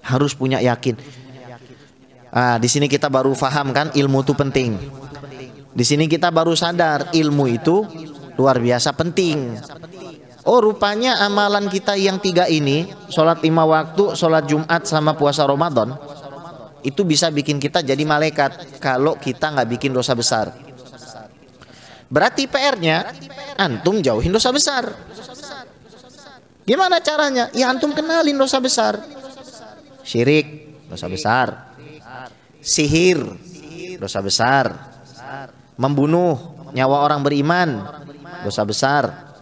Harus punya yakin. Di sini kita baru paham kan ilmu itu penting. Di sini kita baru sadar ilmu itu luar biasa penting. Oh rupanya amalan kita yang 3 ini, sholat 5 waktu, sholat Jumat sama puasa Ramadan, itu bisa bikin kita jadi malaikat kalau kita nggak bikin dosa besar. Berarti PR-nya antum jauhin dosa besar. Gimana caranya? Ya antum kenalin dosa besar. Syirik, dosa besar. Sihir, dosa besar. Membunuh nyawa orang beriman, dosa besar.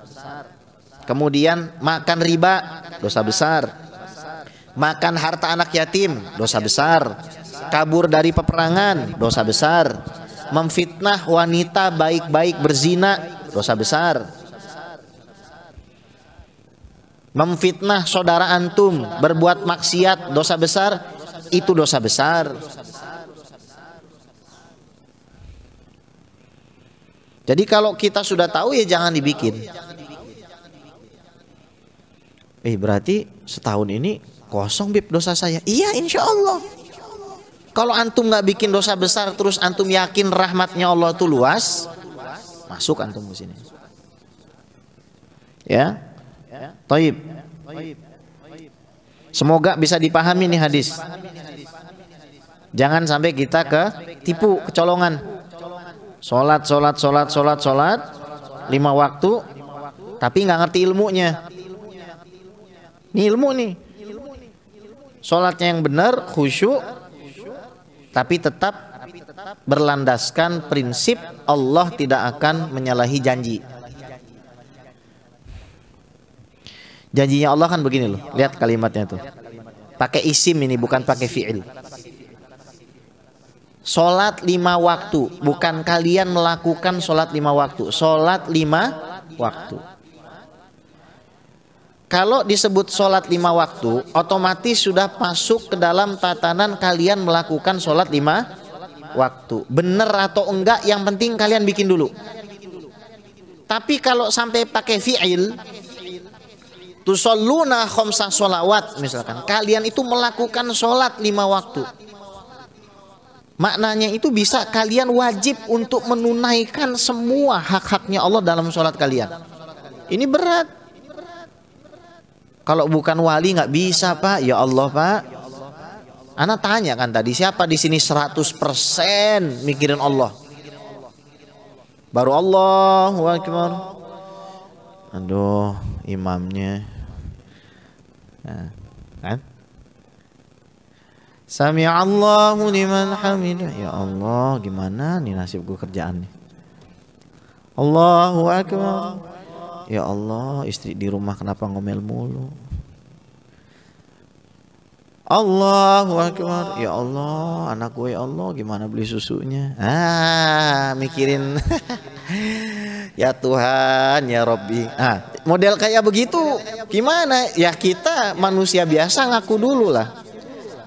Kemudian makan riba, dosa besar. Makan harta anak yatim, dosa besar. Kabur dari peperangan, dosa besar. memfitnah wanita baik-baik berzina, dosa besar. Memfitnah saudara antum berbuat maksiat, dosa besar, itu dosa besar. Jadi kalau kita sudah tahu ya jangan dibikin. Berarti setahun ini kosong Bib dosa saya. Iya, insya Allah. Kalau antum nggak bikin dosa besar terus antum yakin rahmatnya Allah itu luas, masuk antum ke sini. Ya, Taib. Semoga bisa dipahami nih hadis. Jangan sampai kita tipu, kecolongan. Sholat 5 waktu, tapi nggak ngerti ilmunya. Ini ilmu nih. Sholatnya yang benar, khusyuk, tapi tetap berlandaskan prinsip Allah tidak akan menyalahi janji. Janjinya Allah kan begini loh, lihat kalimatnya tuh. Pakai isim ini, bukan pakai fi'il. Sholat 5 waktu, bukan kalian melakukan sholat 5 waktu. Sholat 5 waktu. Kalau disebut sholat 5 waktu, otomatis sudah masuk ke dalam tatanan kalian melakukan sholat 5 waktu. Bener atau enggak, yang penting kalian bikin dulu. Tapi kalau sampai pakai fi'il, tusalluna khamsa sholawat misalkan, kalian itu melakukan sholat 5 waktu. Maknanya itu bisa kalian wajib untuk menunaikan semua hak-haknya Allah dalam sholat kalian. Ini berat. Kalau bukan wali nggak bisa Pak. Ya Allah Pak. Ana tanya kan tadi, siapa di sini 100% mikirin Allah? Baru Allahu Akbar. Aduh, imamnya. Nah, kan? Sami'allahu liman hamidah. Ya Allah, gimana nih nasibku kerjaannya? Allahu Akbar. Ya Allah, istri di rumah kenapa ngomel mulu? Allahu Akbar. Ya Allah, anak gue ya Allah gimana beli susunya? Mikirin. Ya Tuhan, ya Rabbi. Model kayak begitu gimana? Ya kita manusia biasa ngaku dulu lah.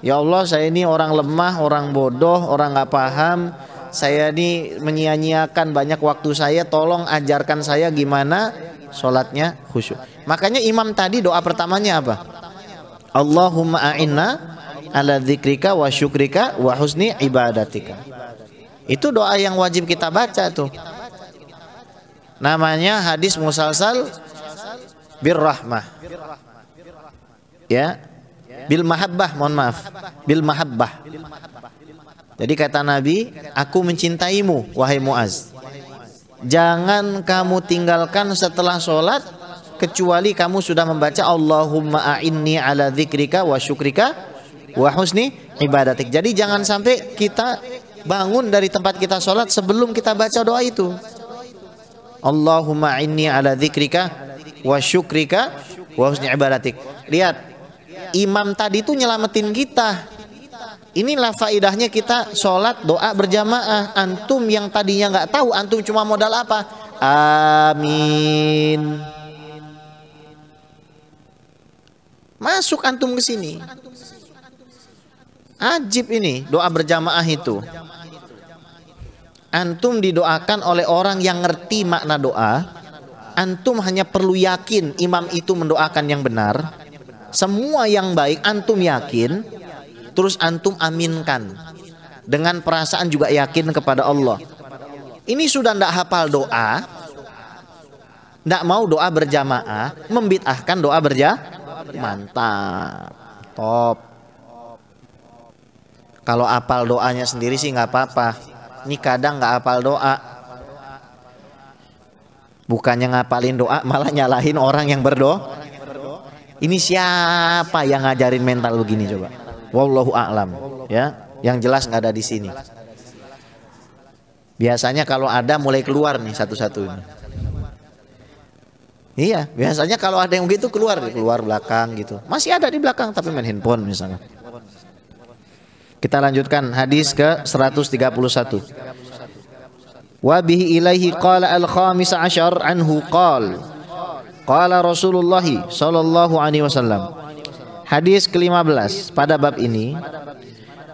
Ya Allah, saya ini orang lemah, orang bodoh, orang gak paham. Saya ini menyia-nyiakan banyak waktu saya. Tolong ajarkan saya gimana sholatnya khusyuk. Makanya imam tadi doa pertamanya apa? Allahumma a'inna ala dzikrika wa syukrika wa husni ibadatika. Itu doa yang wajib kita baca tuh. Namanya hadis musalsal birrahmah. Ya, bil mahabbah, mohon maaf, bil mahabbah. Jadi kata Nabi, aku mencintaimu wahai Muaz. Jangan kamu tinggalkan setelah sholat kecuali kamu sudah membaca Allahumma a'inni ala dzikrika wa syukrika wa husni ibadatik. Jadi jangan sampai kita bangun dari tempat kita sholat sebelum kita baca doa itu. Allahumma a'inni ala dzikrika wa syukrika wa husni ibadatik. Lihat, imam tadi itu nyelamatin kita. Inilah faidahnya kita sholat doa berjamaah. Antum yang tadinya nggak tahu, antum cuma modal apa? Amin. Masuk antum ke sini. Ajib ini doa berjamaah itu. Antum didoakan oleh orang yang ngerti makna doa. Antum hanya perlu yakin imam itu mendoakan yang benar. Semua yang baik antum yakin. Terus antum aminkan dengan perasaan juga yakin kepada Allah. Ini sudah ndak hafal doa, ndak mau doa berjamaah, membid'ahkan doa berjamaah. Mantap, top. Kalau hafal doanya sendiri sih nggak apa-apa. Ini kadang nggak hafal doa, bukannya ngapalin doa malah nyalahin orang yang berdoa. Ini siapa yang ngajarin mental begini coba? Wallahu a'lam, ya. Yang jelas nggak ada di sini. Biasanya kalau ada mulai keluar nih satu-satu ini. Iya, biasanya kalau ada yang begitu keluar belakang gitu. Masih ada di belakang tapi main handphone misalnya. Kita lanjutkan hadis ke 131. Wa bihi ilaihi qala al-khamis asyar anhu qala Rasulullah sallallahu alaihi wasallam. Hadis ke-15 pada bab ini,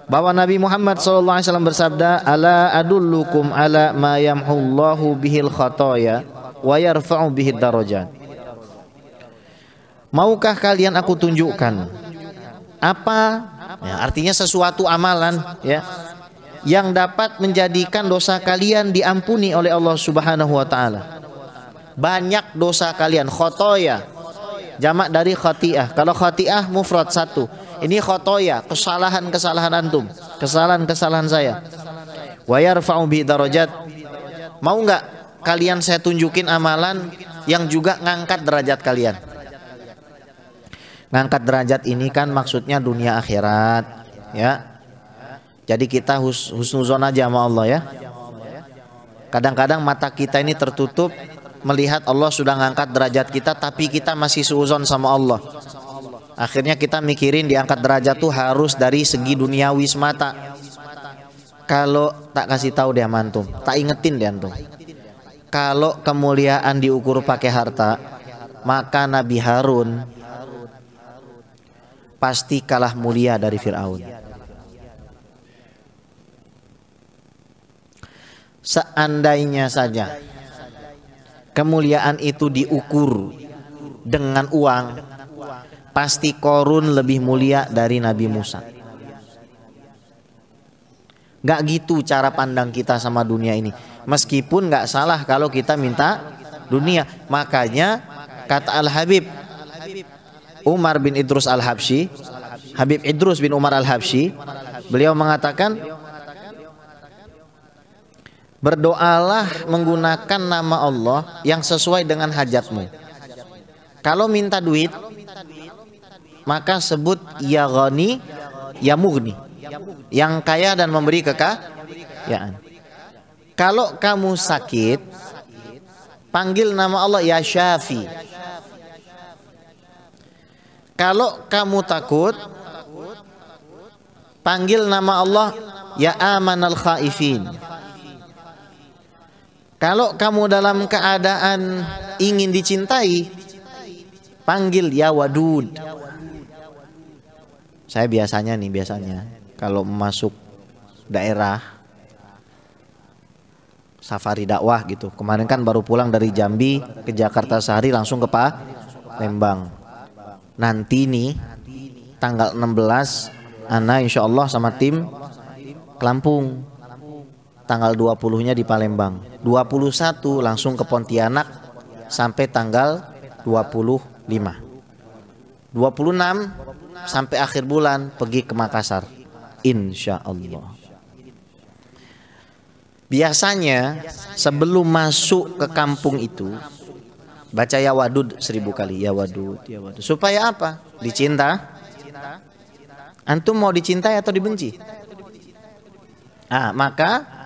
bahwa Nabi Muhammad sallallahu alaihi wasallam bersabda, ala adullukum ala ma yamhullahu bihil khataya wa yarfa'u bihid darajat. Maukah kalian aku tunjukkan apa, ya, artinya sesuatu amalan, ya, yang dapat menjadikan dosa kalian diampuni oleh Allah Subhanahu wa taala. Banyak dosa kalian, khotoya, jamak dari khati'ah. Kalau khati'ah mufrad satu, ini khotoya, kesalahan-kesalahan antum, kesalahan-kesalahan saya. Wa yarfa'u bi darajat. Mau enggak kalian saya tunjukin amalan yang juga ngangkat derajat kalian? Ngangkat derajat ini kan maksudnya dunia akhirat, ya. Jadi kita husnuzon aja sama Allah, ya. Kadang-kadang mata kita ini tertutup melihat Allah sudah ngangkat derajat kita, tapi kita masih suuzon sama Allah. Akhirnya kita mikirin diangkat derajat tuh harus dari segi duniawi semata. Kalau tak kasih tahu dia mantum, tak ingetin dia antum. Kalau kemuliaan diukur pakai harta, maka Nabi Harun pasti kalah mulia dari Fir'aun. Seandainya saja kemuliaan itu diukur dengan uang, pasti Korun lebih mulia dari Nabi Musa. Gak gitu cara pandang kita sama dunia ini. Meskipun gak salah kalau kita minta dunia. Makanya kata Al-Habib Umar bin Idrus Al-Habsyi, Habib Idrus bin Umar Al-Habsyi, beliau mengatakan, berdoalah menggunakan nama Allah yang sesuai dengan hajatmu. Kalau minta duit, maka sebut ya ghani ya mughni, yang kaya dan memberi kekayaan. Kalau kamu sakit, panggil nama Allah ya syafi. Kalau kamu takut, panggil nama Allah ya amanal khaifin. Kalau kamu dalam keadaan ingin dicintai, panggil ya wadud. Saya biasanya kalau masuk daerah safari dakwah gitu. Kemarin kan baru pulang dari Jambi ke Jakarta sehari, langsung ke Palembang. Nanti nih tanggal 16 ana insyaallah sama tim ke Lampung. Tanggal 20-nya di Palembang. 21 langsung ke Pontianak sampai tanggal 25. 26 sampai akhir bulan pergi ke Makassar. Insyaallah. Biasanya sebelum masuk ke kampung itu baca ya wadud 1000 kali, ya wadud, ya wadud. Supaya apa? Dicinta. Antum mau dicintai atau dibenci? Maka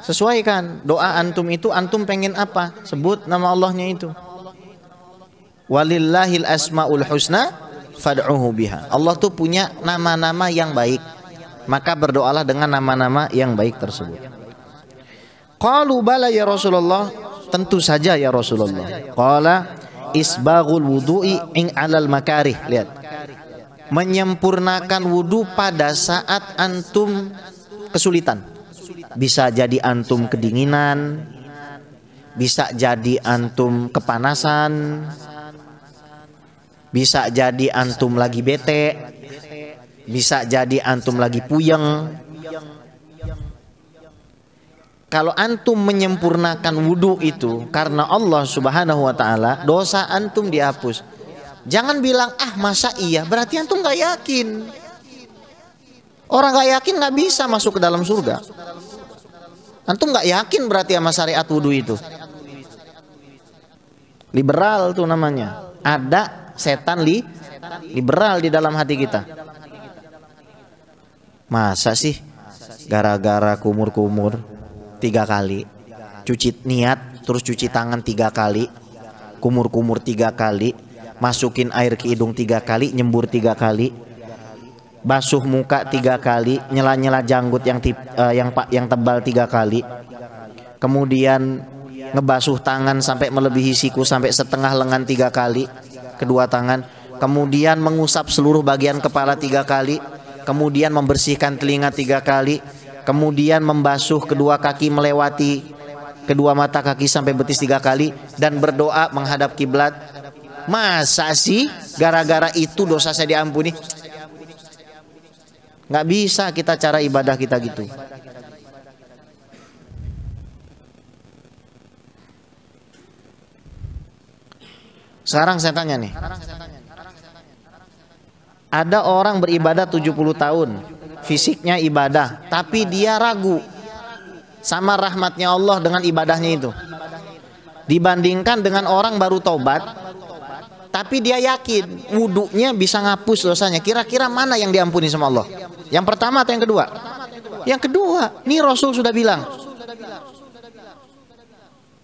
sesuaikan doa antum itu, antum pengen apa? Sebut nama Allahnya itu. Walillahil asmaul husna fad'uhu biha. Allah tuh punya nama-nama yang baik, maka berdoalah dengan nama-nama yang baik tersebut. Qalu bala ya Rasulullah, tentu saja ya Rasulullah. Qala isbaghul wudu'i in 'alal makarih. Lihat, menyempurnakan wudu pada saat antum kesulitan. Bisa jadi antum kedinginan, bisa jadi antum kepanasan, bisa jadi antum lagi bete, bisa jadi antum lagi puyeng. Kalau antum menyempurnakan wudu itu karena Allah Subhanahu wa taala, dosa antum dihapus. Jangan bilang masa iya, berarti antum gak yakin. Orang gak yakin gak bisa masuk ke dalam surga. Antum gak yakin berarti sama syariat wudu itu. Liberal tuh namanya. Ada setan liberal di dalam hati kita. Masa sih gara-gara kumur-kumur 3 kali, cuci niat terus cuci tangan 3 kali, kumur-kumur 3 kali, masukin air ke hidung 3 kali, nyembur 3 kali, basuh muka 3 kali, nyela-nyela janggut yang tebal 3 kali, kemudian ngebasuh tangan sampai melebihi siku sampai setengah lengan 3 kali, kedua tangan, kemudian mengusap seluruh bagian kepala 3 kali, kemudian membersihkan telinga 3 kali, kemudian membasuh kedua kaki melewati kedua mata kaki sampai betis 3 kali, dan berdoa menghadap kiblat. Masa sih gara-gara itu dosa saya diampuni? Nggak bisa kita cara ibadah kita gitu. Sekarang saya tanya nih, ada orang beribadah 70 tahun, fisiknya ibadah, tapi dia ragu sama rahmatnya Allah dengan ibadahnya itu, dibandingkan dengan orang baru tobat, tapi dia yakin wudunya bisa ngapus dosanya. Kira-kira mana yang diampuni sama Allah? Yang pertama atau yang kedua? Yang kedua. Nih Rasul sudah bilang,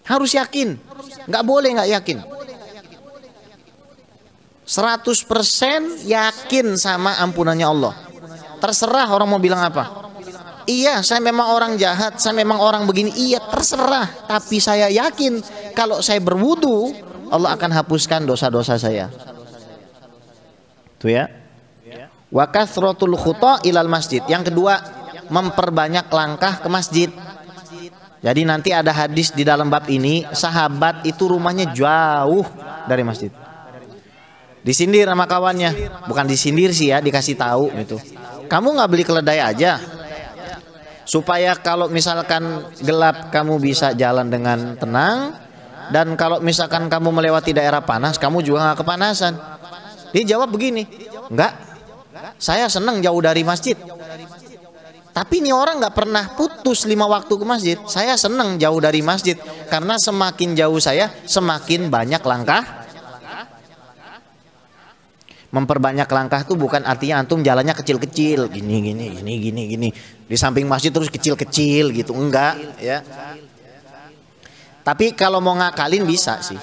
harus yakin, nggak boleh nggak yakin. 100% yakin sama ampunannya Allah. Terserah orang mau bilang apa. Iya, saya memang orang jahat, saya memang orang begini. Iya, terserah. Tapi saya yakin kalau saya berwudu, Allah akan hapuskan dosa-dosa saya. Tuh ya. Wa kathratul khuta ilal masjid. Yang kedua, memperbanyak langkah ke masjid. Jadi nanti ada hadis di dalam bab ini, sahabat itu rumahnya jauh dari masjid. Disindir sama kawannya, bukan disindir sih ya, dikasih tahu gitu. Kamu nggak beli keledai aja, supaya kalau misalkan gelap kamu bisa jalan dengan tenang, dan kalau misalkan kamu melewati daerah panas, kamu juga nggak kepanasan. Dia jawab begini, enggak, saya senang jauh dari masjid. Tapi ini orang nggak pernah putus 5 waktu ke masjid. Saya senang jauh dari masjid karena semakin jauh saya, semakin banyak langkah. Memperbanyak langkah tuh bukan artinya antum jalannya kecil-kecil, gini. Di samping masjid terus kecil-kecil gitu, enggak ya. Tapi kalau mau ngakalin bisa sih.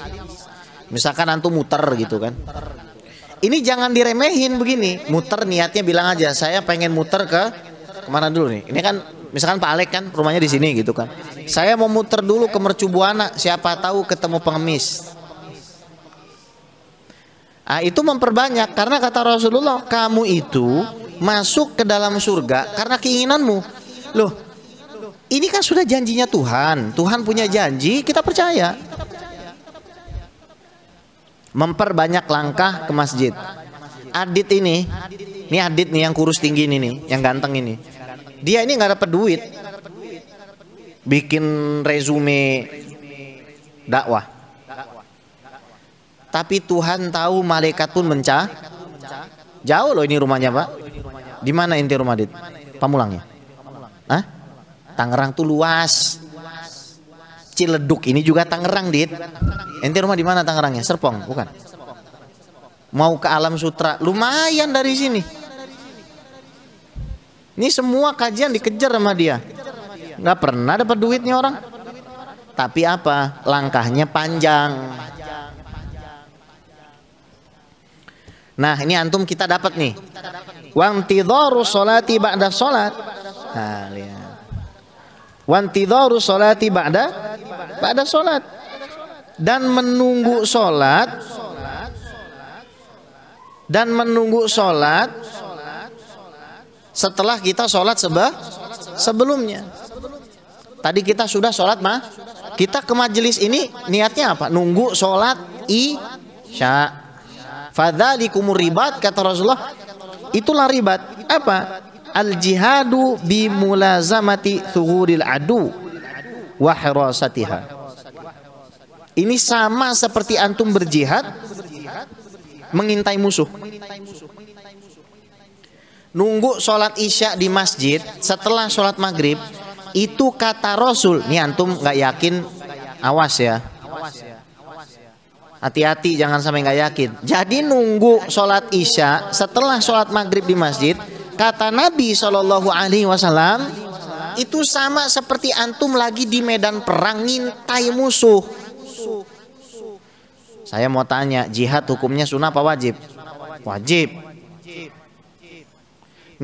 Misalkan antum muter gitu kan. Ini jangan diremehin begini. Muter niatnya bilang aja, saya pengen muter ke kemana dulu nih. Ini kan misalkan Pak Alek kan rumahnya di sini gitu kan. Saya mau muter dulu ke Mercu Buana, siapa tahu ketemu pengemis. Ah, itu memperbanyak, karena kata Rasulullah, kamu itu masuk ke dalam surga karena keinginanmu. Loh, ini kan sudah janjinya Tuhan. Tuhan punya janji, kita percaya. Memperbanyak langkah ke masjid. Adit ini Adit nih yang kurus tinggi ini nih, yang ganteng ini. Dia ini nggak dapat duit, bikin resume dakwah. Tapi Tuhan tahu, malaikat pun jauh loh ini rumahnya Pak. Di mana inti rumah Dit? Pamulangnya? Hah? Tangerang tuh luas. Ciledug ini juga Tangerang Dit. Inti rumah di mana Tangerangnya? Serpong, bukan? Mau ke Alam Sutra, lumayan dari sini. Ini semua kajian dikejar sama dia. Nggak pernah dapat duitnya orang. Tapi apa? Langkahnya panjang. Nah ini antum kita dapat nih, wantidharu sholati ba'da sholat. Nah lihat, wantidharu sholati ba'da sholat, dan menunggu sholat, setelah kita sholat sebelumnya. Tadi kita sudah sholat kita ke majelis ini niatnya apa? Nunggu sholat isya. Fadzalikumur ribat, kata Rasulullah, itulah ribat. Apa? Al jihadu bi mulazamati thughuril adu wa hirasatiha. Ini sama seperti antum berjihad mengintai musuh. Nunggu sholat isya di masjid setelah sholat maghrib, itu kata Rasul. Nih antum nggak yakin, awas ya. Hati-hati jangan sampai nggak yakin. Jadi nunggu sholat isya setelah sholat maghrib di masjid, kata Nabi SAW, itu sama seperti antum lagi di medan perang ngintai musuh. Saya mau tanya, jihad hukumnya sunnah apa wajib? Wajib.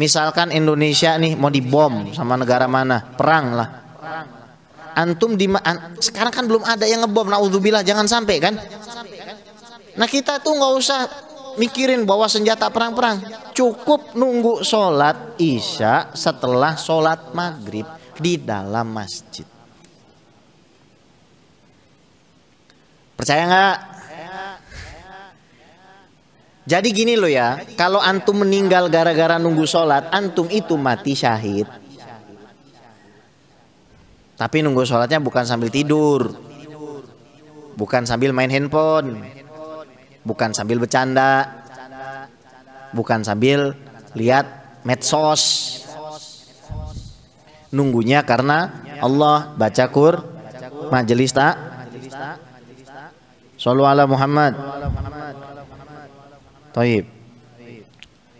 Misalkan Indonesia nih mau dibom sama negara mana, perang lah. Antum sekarang kan belum ada yang ngebom, naudzubillah, jangan sampai kan. Nah kita tuh nggak usah mikirin bawa senjata perang-perang, cukup nunggu sholat isya setelah sholat maghrib di dalam masjid. Percaya nggak? Jadi gini loh ya, kalau antum meninggal gara-gara nunggu sholat, antum itu mati syahid. Tapi nunggu sholatnya bukan sambil tidur, bukan sambil main handphone, bukan sambil bercanda, bukan sambil lihat medsos. Nunggunya karena Allah, baca majelis tak. Shallu ala Muhammad. Taib.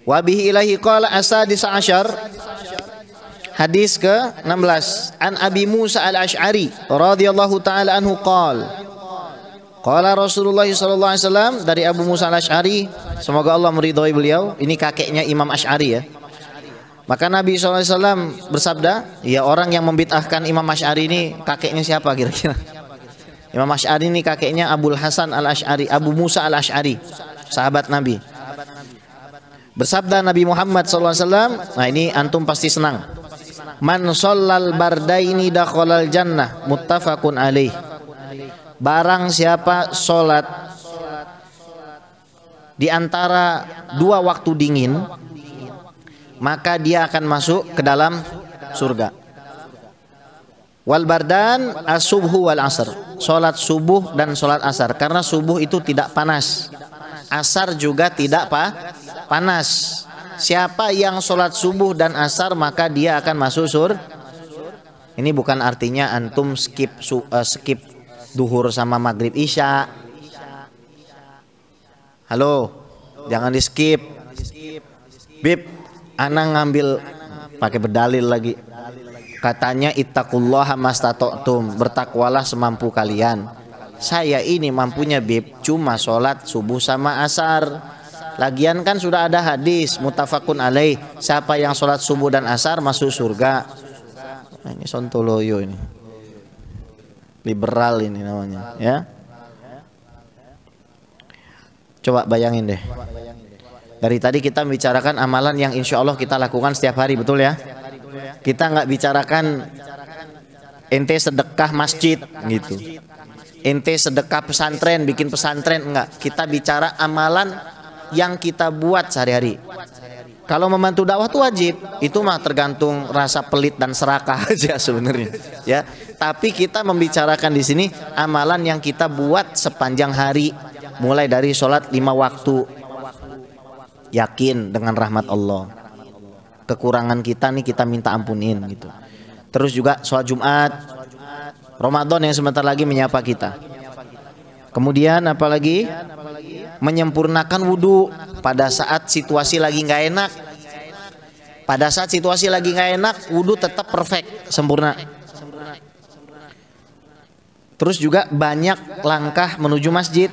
Wa bihi ilahi qala as-sadis asyar. Hadis ke-16. An Abi Musa al-Asy'ari radhiyallahu taala anhu qala qala Rasulullah sallallahu alaihi wasallam, dari Abu Musa al-Asy'ari, semoga Allah meridhai beliau, ini kakeknya Imam Asy'ari ya. Maka Nabi sallallahu alaihi wasallam bersabda, ya orang yang membid'ahkan Imam Asy'ari ini kakeknya siapa kira-kira? Imam Asy'ari ini kakeknya Abul Hasan al-Asy'ari, Abu Musa al-Asy'ari, sahabat Nabi. Bersabda Nabi Muhammad SAW, nah ini antum pasti senang. Man shallal bardaini dakhalal jannah, muttafaqun alaih. Barang siapa sholat di antara dua waktu dingin, maka dia akan masuk ke dalam surga. Wal bardan as-subhu wal asr, sholat subuh dan sholat asar. Karena subuh itu tidak panas, asar juga tidak panas. Siapa yang sholat subuh dan asar maka dia akan masuk surga. Ini bukan artinya antum skip duhur sama maghrib isya. Halo, jangan di skip. Bib, ana ngambil pakai berdalil lagi. Katanya ittaqullaha mastata'tum, bertakwalah semampu kalian. Saya ini mampunya bib cuma sholat subuh sama asar. Lagian kan sudah ada hadis muttafaqun alaih, siapa yang sholat subuh dan asar masuk surga. Nah, ini sontoloyo ini, liberal ini namanya ya. Coba bayangin deh, dari tadi kita membicarakan amalan yang insya Allah kita lakukan setiap hari, betul ya. Kita nggak bicarakan ente sedekah masjid gitu, ente sedekah pesantren, bikin pesantren, enggak. Kita bicara amalan yang kita buat sehari-hari. Kalau membantu dakwah itu wajib, itu mah tergantung rasa pelit dan serakah aja sebenarnya ya. Tapi kita membicarakan di sini amalan yang kita buat sepanjang hari, mulai dari sholat 5 waktu, yakin dengan rahmat Allah. Kekurangan kita nih kita minta ampunin gitu. Terus juga sholat Jumat, Ramadan yang sebentar lagi menyapa kita. Kemudian apalagi menyempurnakan wudhu pada saat situasi lagi nggak enak. Pada saat situasi lagi nggak enak, wudhu tetap perfect, sempurna. Terus juga banyak langkah menuju masjid.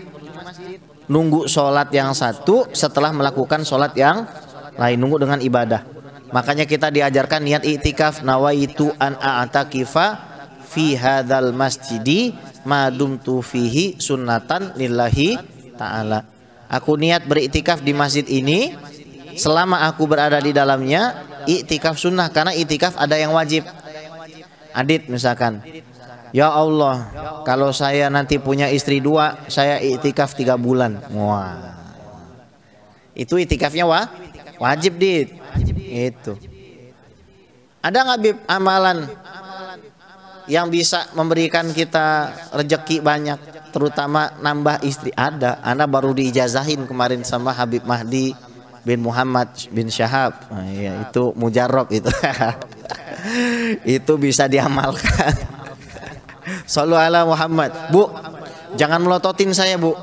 Nunggu sholat yang satu setelah melakukan sholat yang lain, nunggu dengan ibadah. Makanya kita diajarkan niat i'tikaf, nawaitu an a'takifa fi hadzal masjidi madumtu fihi sunnatan lillahi ta'ala. Aku niat beriktikaf di masjid ini selama aku berada di dalamnya. Iktikaf sunnah, karena iktikaf ada yang wajib. Adit misalkan, ya Allah, kalau saya nanti punya istri 2, saya iktikaf 3 bulan. Wah, itu iktikafnya wajib dit. Itu ada nggak bib amalan yang bisa memberikan kita rezeki banyak, terutama nambah istri? Ada. Ana baru diijazahin kemarin sama Habib Mahdi bin Muhammad bin Syahab. Nah, iya, itu mujarab itu. Itu bisa diamalkan. Shallu ala Muhammad. Bu, jangan melototin saya, Bu.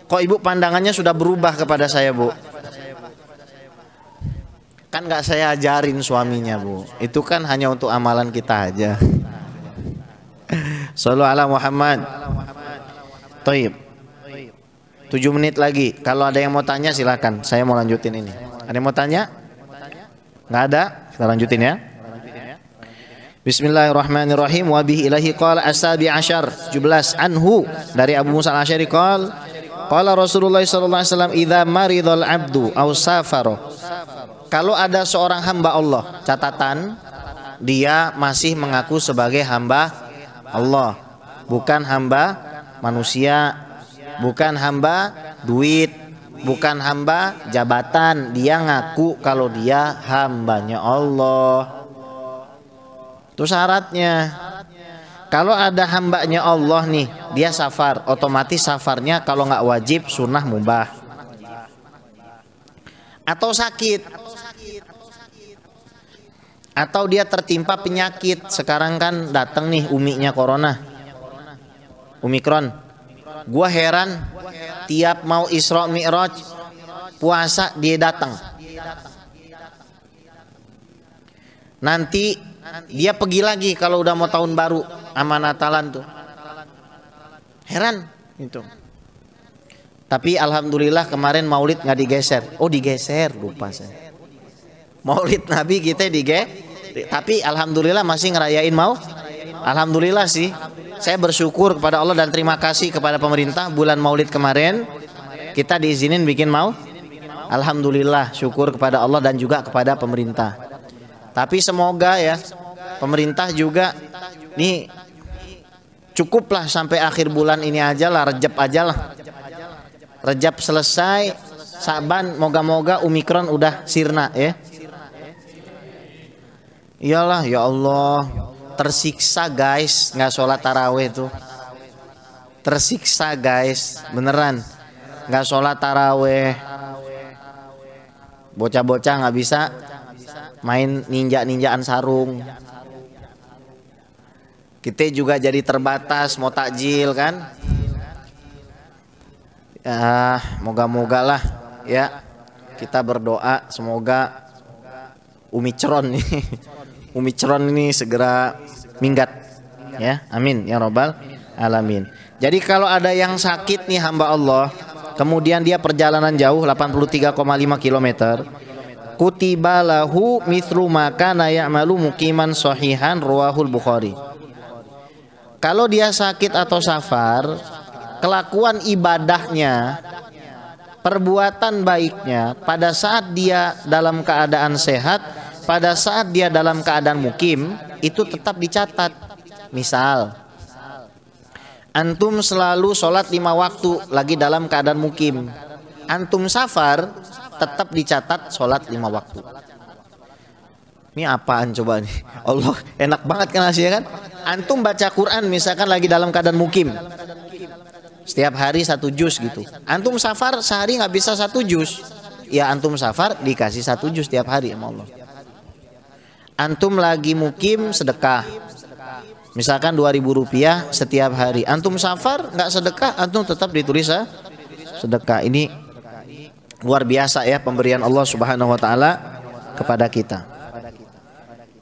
Kok ibu pandangannya sudah berubah kepada saya, Bu? Kan nggak saya ajarin suaminya, Bu. Itu kan hanya untuk amalan kita aja. Shallu ala Muhammad. Taib. 7 menit lagi. Kalau ada yang mau tanya silakan. Saya mau lanjutin ini. Ada yang mau tanya? Nggak ada? Kita lanjutin ya. Bismillahirrahmanirrahim. Wa bihi ilahi qala as-sabi asyar 17 anhu dari Abu Musa al-Asy'ari qala Rasulullah sallallahu alaihi wasallam idza maridul abdu aw safara. Kalau ada seorang hamba Allah, catatan dia masih mengaku sebagai hamba Allah, bukan hamba manusia, bukan hamba duit, bukan hamba jabatan. Dia ngaku kalau dia hambanya Allah. Itu syaratnya. Kalau ada hambanya Allah nih, dia safar, otomatis safarnya kalau nggak wajib sunnah mubah. Atau sakit, atau dia tertimpa penyakit. Sekarang kan datang nih uminya corona, Omikron. Gua heran, tiap mau Isra Mi'raj puasa dia datang. Nanti dia pergi lagi kalau udah mau tahun baru sama Natalan tuh. Heran itu. Tapi alhamdulillah kemarin Maulid nggak digeser. Oh digeser, lupa saya. Maulid Nabi kita tapi alhamdulillah masih ngerayain mau. Alhamdulillah sih. Saya bersyukur kepada Allah dan terima kasih kepada pemerintah, bulan Maulid kemarin kita diizinin bikin mau. Alhamdulillah, syukur kepada Allah dan juga kepada pemerintah. Tapi semoga ya pemerintah juga nih cukuplah sampai akhir bulan ini aja lah, Rejab aja lah. Rejab selesai, Saban moga-moga Omikron udah sirna ya. Iyalah ya Allah, tersiksa guys nggak sholat taraweh tuh. Tersiksa guys, beneran nggak sholat taraweh. Bocah-bocah nggak bisa main ninja-ninjaan sarung. Kita juga jadi terbatas mau takjil kan. Ya moga-moga lah ya, kita berdoa semoga Omikron ini segera minggat ya, amin ya robbal alamin. Jadi kalau ada yang sakit nih hamba Allah, kemudian dia perjalanan jauh 83,5 km, kutiba lahu mithlu ma kana ya'malu muqiman sahihan rawahul Bukhari. Kalau dia sakit atau safar, kelakuan ibadahnya, perbuatan baiknya pada saat dia dalam keadaan sehat, pada saat dia dalam keadaan mukim, itu tetap dicatat. Misal antum selalu sholat 5 waktu lagi dalam keadaan mukim, antum safar tetap dicatat sholat 5 waktu. Ini apaan coba nih? Allah enak banget kan hasilnya kan? Antum baca Quran misalkan lagi dalam keadaan mukim, setiap hari 1 juz gitu. Antum safar sehari nggak bisa 1 juz, ya antum safar dikasih 1 juz setiap hari sama Allah. Antum lagi mukim sedekah, misalkan 2.000 rupiah setiap hari. Antum safar nggak sedekah, antum tetap ditulis sedekah. Ini luar biasa ya pemberian Allah Subhanahu Wa Taala kepada kita.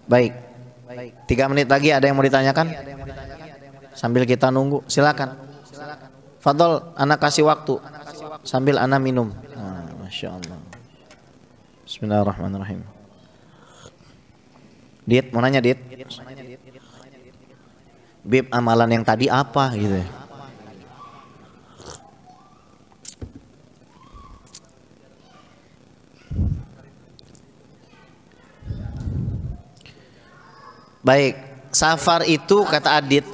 Baik, 3 menit lagi ada yang mau ditanyakan? Sambil kita nunggu, silakan. Fadol, anak kasih waktu sambil anak minum. Masya Allah. Bismillahirrahmanirrahim. Dit, mau nanya Dit. Bib, amalan yang tadi apa gitu? Baik, safar itu kata Adit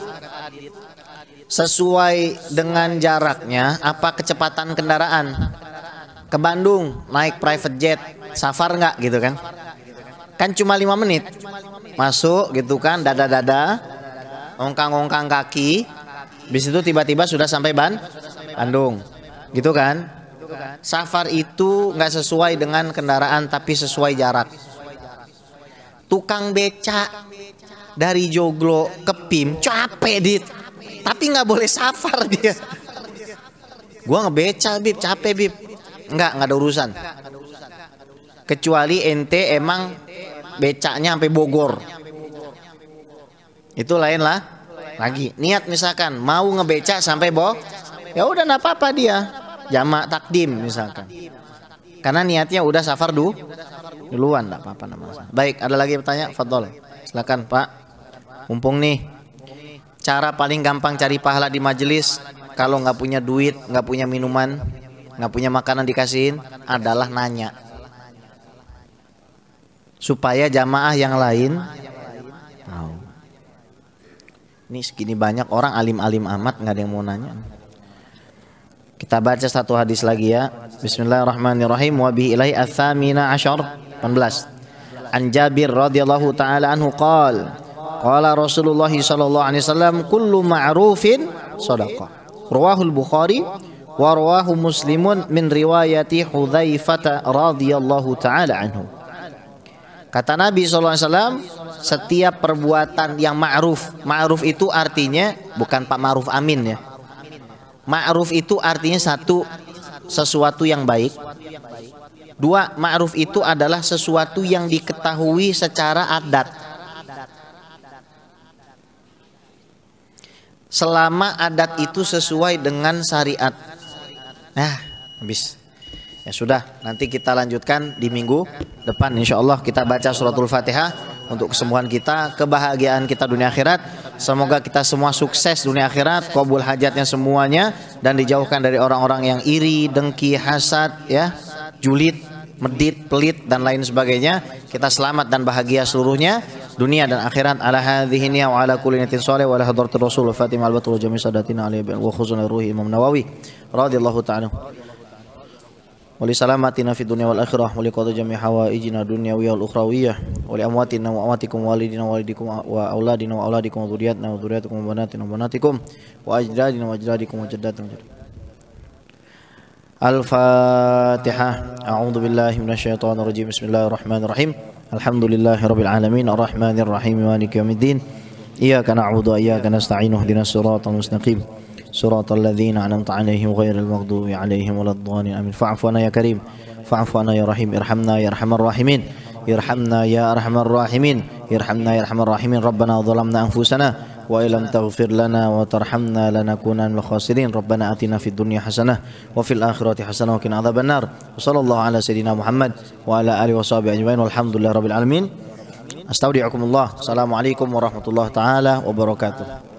sesuai dengan jaraknya apa kecepatan kendaraan. Ke Bandung naik private jet, safar nggak gitu kan? Kan cuma 5 menit masuk gitu kan, dada-dada, ongkang-ongkang kaki, bis itu tiba-tiba sudah sampai Bandung, gitu kan? Safar itu nggak sesuai dengan kendaraan tapi sesuai jarak. Tukang beca dari Joglo ke Pim capek Dit, tapi nggak boleh safar dia. Gua ngebeca Bib, capek Bib, nggak ada urusan. Kecuali ente emang becanya sampai Bogor, itu lain lah lagi. Niat misalkan mau ngebeca sampai ya udah nggak apa-apa dia jamak takdim misalkan, karena niatnya udah safar duluan, nggak apa-apa namanya. Baik, ada lagi bertanya? Fadol, silakan Pak. mumpung nih, cara paling gampang cari pahala di majelis kalau nggak punya duit, nggak punya minuman, nggak punya makanan dikasihin adalah nanya, supaya jamaah yang lain tahu. Ini segini banyak orang alim-alim amat nggak ada yang mau nanya. Kita baca satu hadis lagi ya. Bismillahirrahmanirrahim. Wa bihi ilaihi ats-tsamina asyar 18. An Jabir radhiyallahu taala anhu qala qala Rasulullah sallallahu alaihi wasallam kullu ma'rufin shadaqah. Rawahul Bukhari wa rawahu Muslimun min riwayati Hudzaifah radhiyallahu taala anhu. Kata Nabi sallallahu alaihi wasallam, setiap perbuatan yang ma'ruf. Ma'ruf itu artinya bukan Pak Ma'ruf Amin ya. Ma'ruf itu artinya satu, sesuatu yang baik. Dua, ma'ruf itu adalah sesuatu yang diketahui secara adat. Selama adat itu sesuai dengan syariat. Nah, habis. Ya sudah, nanti kita lanjutkan di minggu depan insyaallah. Kita baca suratul Fatihah untuk kesembuhan kita, kebahagiaan kita dunia akhirat. Semoga kita semua sukses dunia akhirat, qabul hajatnya semuanya, dan dijauhkan dari orang-orang yang iri, dengki, hasad, ya, julid, medit, pelit dan lain sebagainya. Kita selamat dan bahagia seluruhnya dunia dan akhirat. Ala hadhihi niyya wa ala kulli niyatin shalih wa ala hadratir rasul Fatimah al-batul jami' sadatina alaihi wa khuzuna ruhi Imam Nawawi radhiyallahu ta'ala. Wa li salamatina fid dunya wal akhirah wa li qada jami' hawaijina dunyawiyah wal ukhrawiyah wa li amwatina wa amwatikum walidina wa walidikum wa auladina wa auladikum wa dzurriyyatina wa dzurriyyatikum wa banatina wa banatikum wa ajdadina wa ajdadikum wa jaddatina. Al-Fatihah. A'udzu billahi minasyaitonir rajim. Bismillahirrahmanirrahim. Alhamdulillahirabbil alamin arrahmanir rahim maliki yaumiddin. Iyyaka na'budu wa iyyaka nasta'in ihdinas siratal mustaqim. Siratal ladzina an'amta 'alaihim ghairil maghdubi 'alaihim waladdallin. Amin. Fa'fu 'anna ya karim. Fa'fu 'anna ya rahim. Irhamna ya arhamar rahimin. Irhamna ya arhamar rahimin. Irhamna ya arhamar rahimin. Rabbana zalamna anfusana wa illam taghfir lana wa tarhamna lanakunanna minal khasirin. Rabbana atina fid dunya hasanah wa fil akhirati hasanah wa qina adzabannar. Wa sallallahu ala sayidina Muhammad wa ala alihi washabihi ajmain walhamdulillahirabbil alamin. Astaudiukumullah. Assalamualaikum warahmatullahi taala wabarakatuh.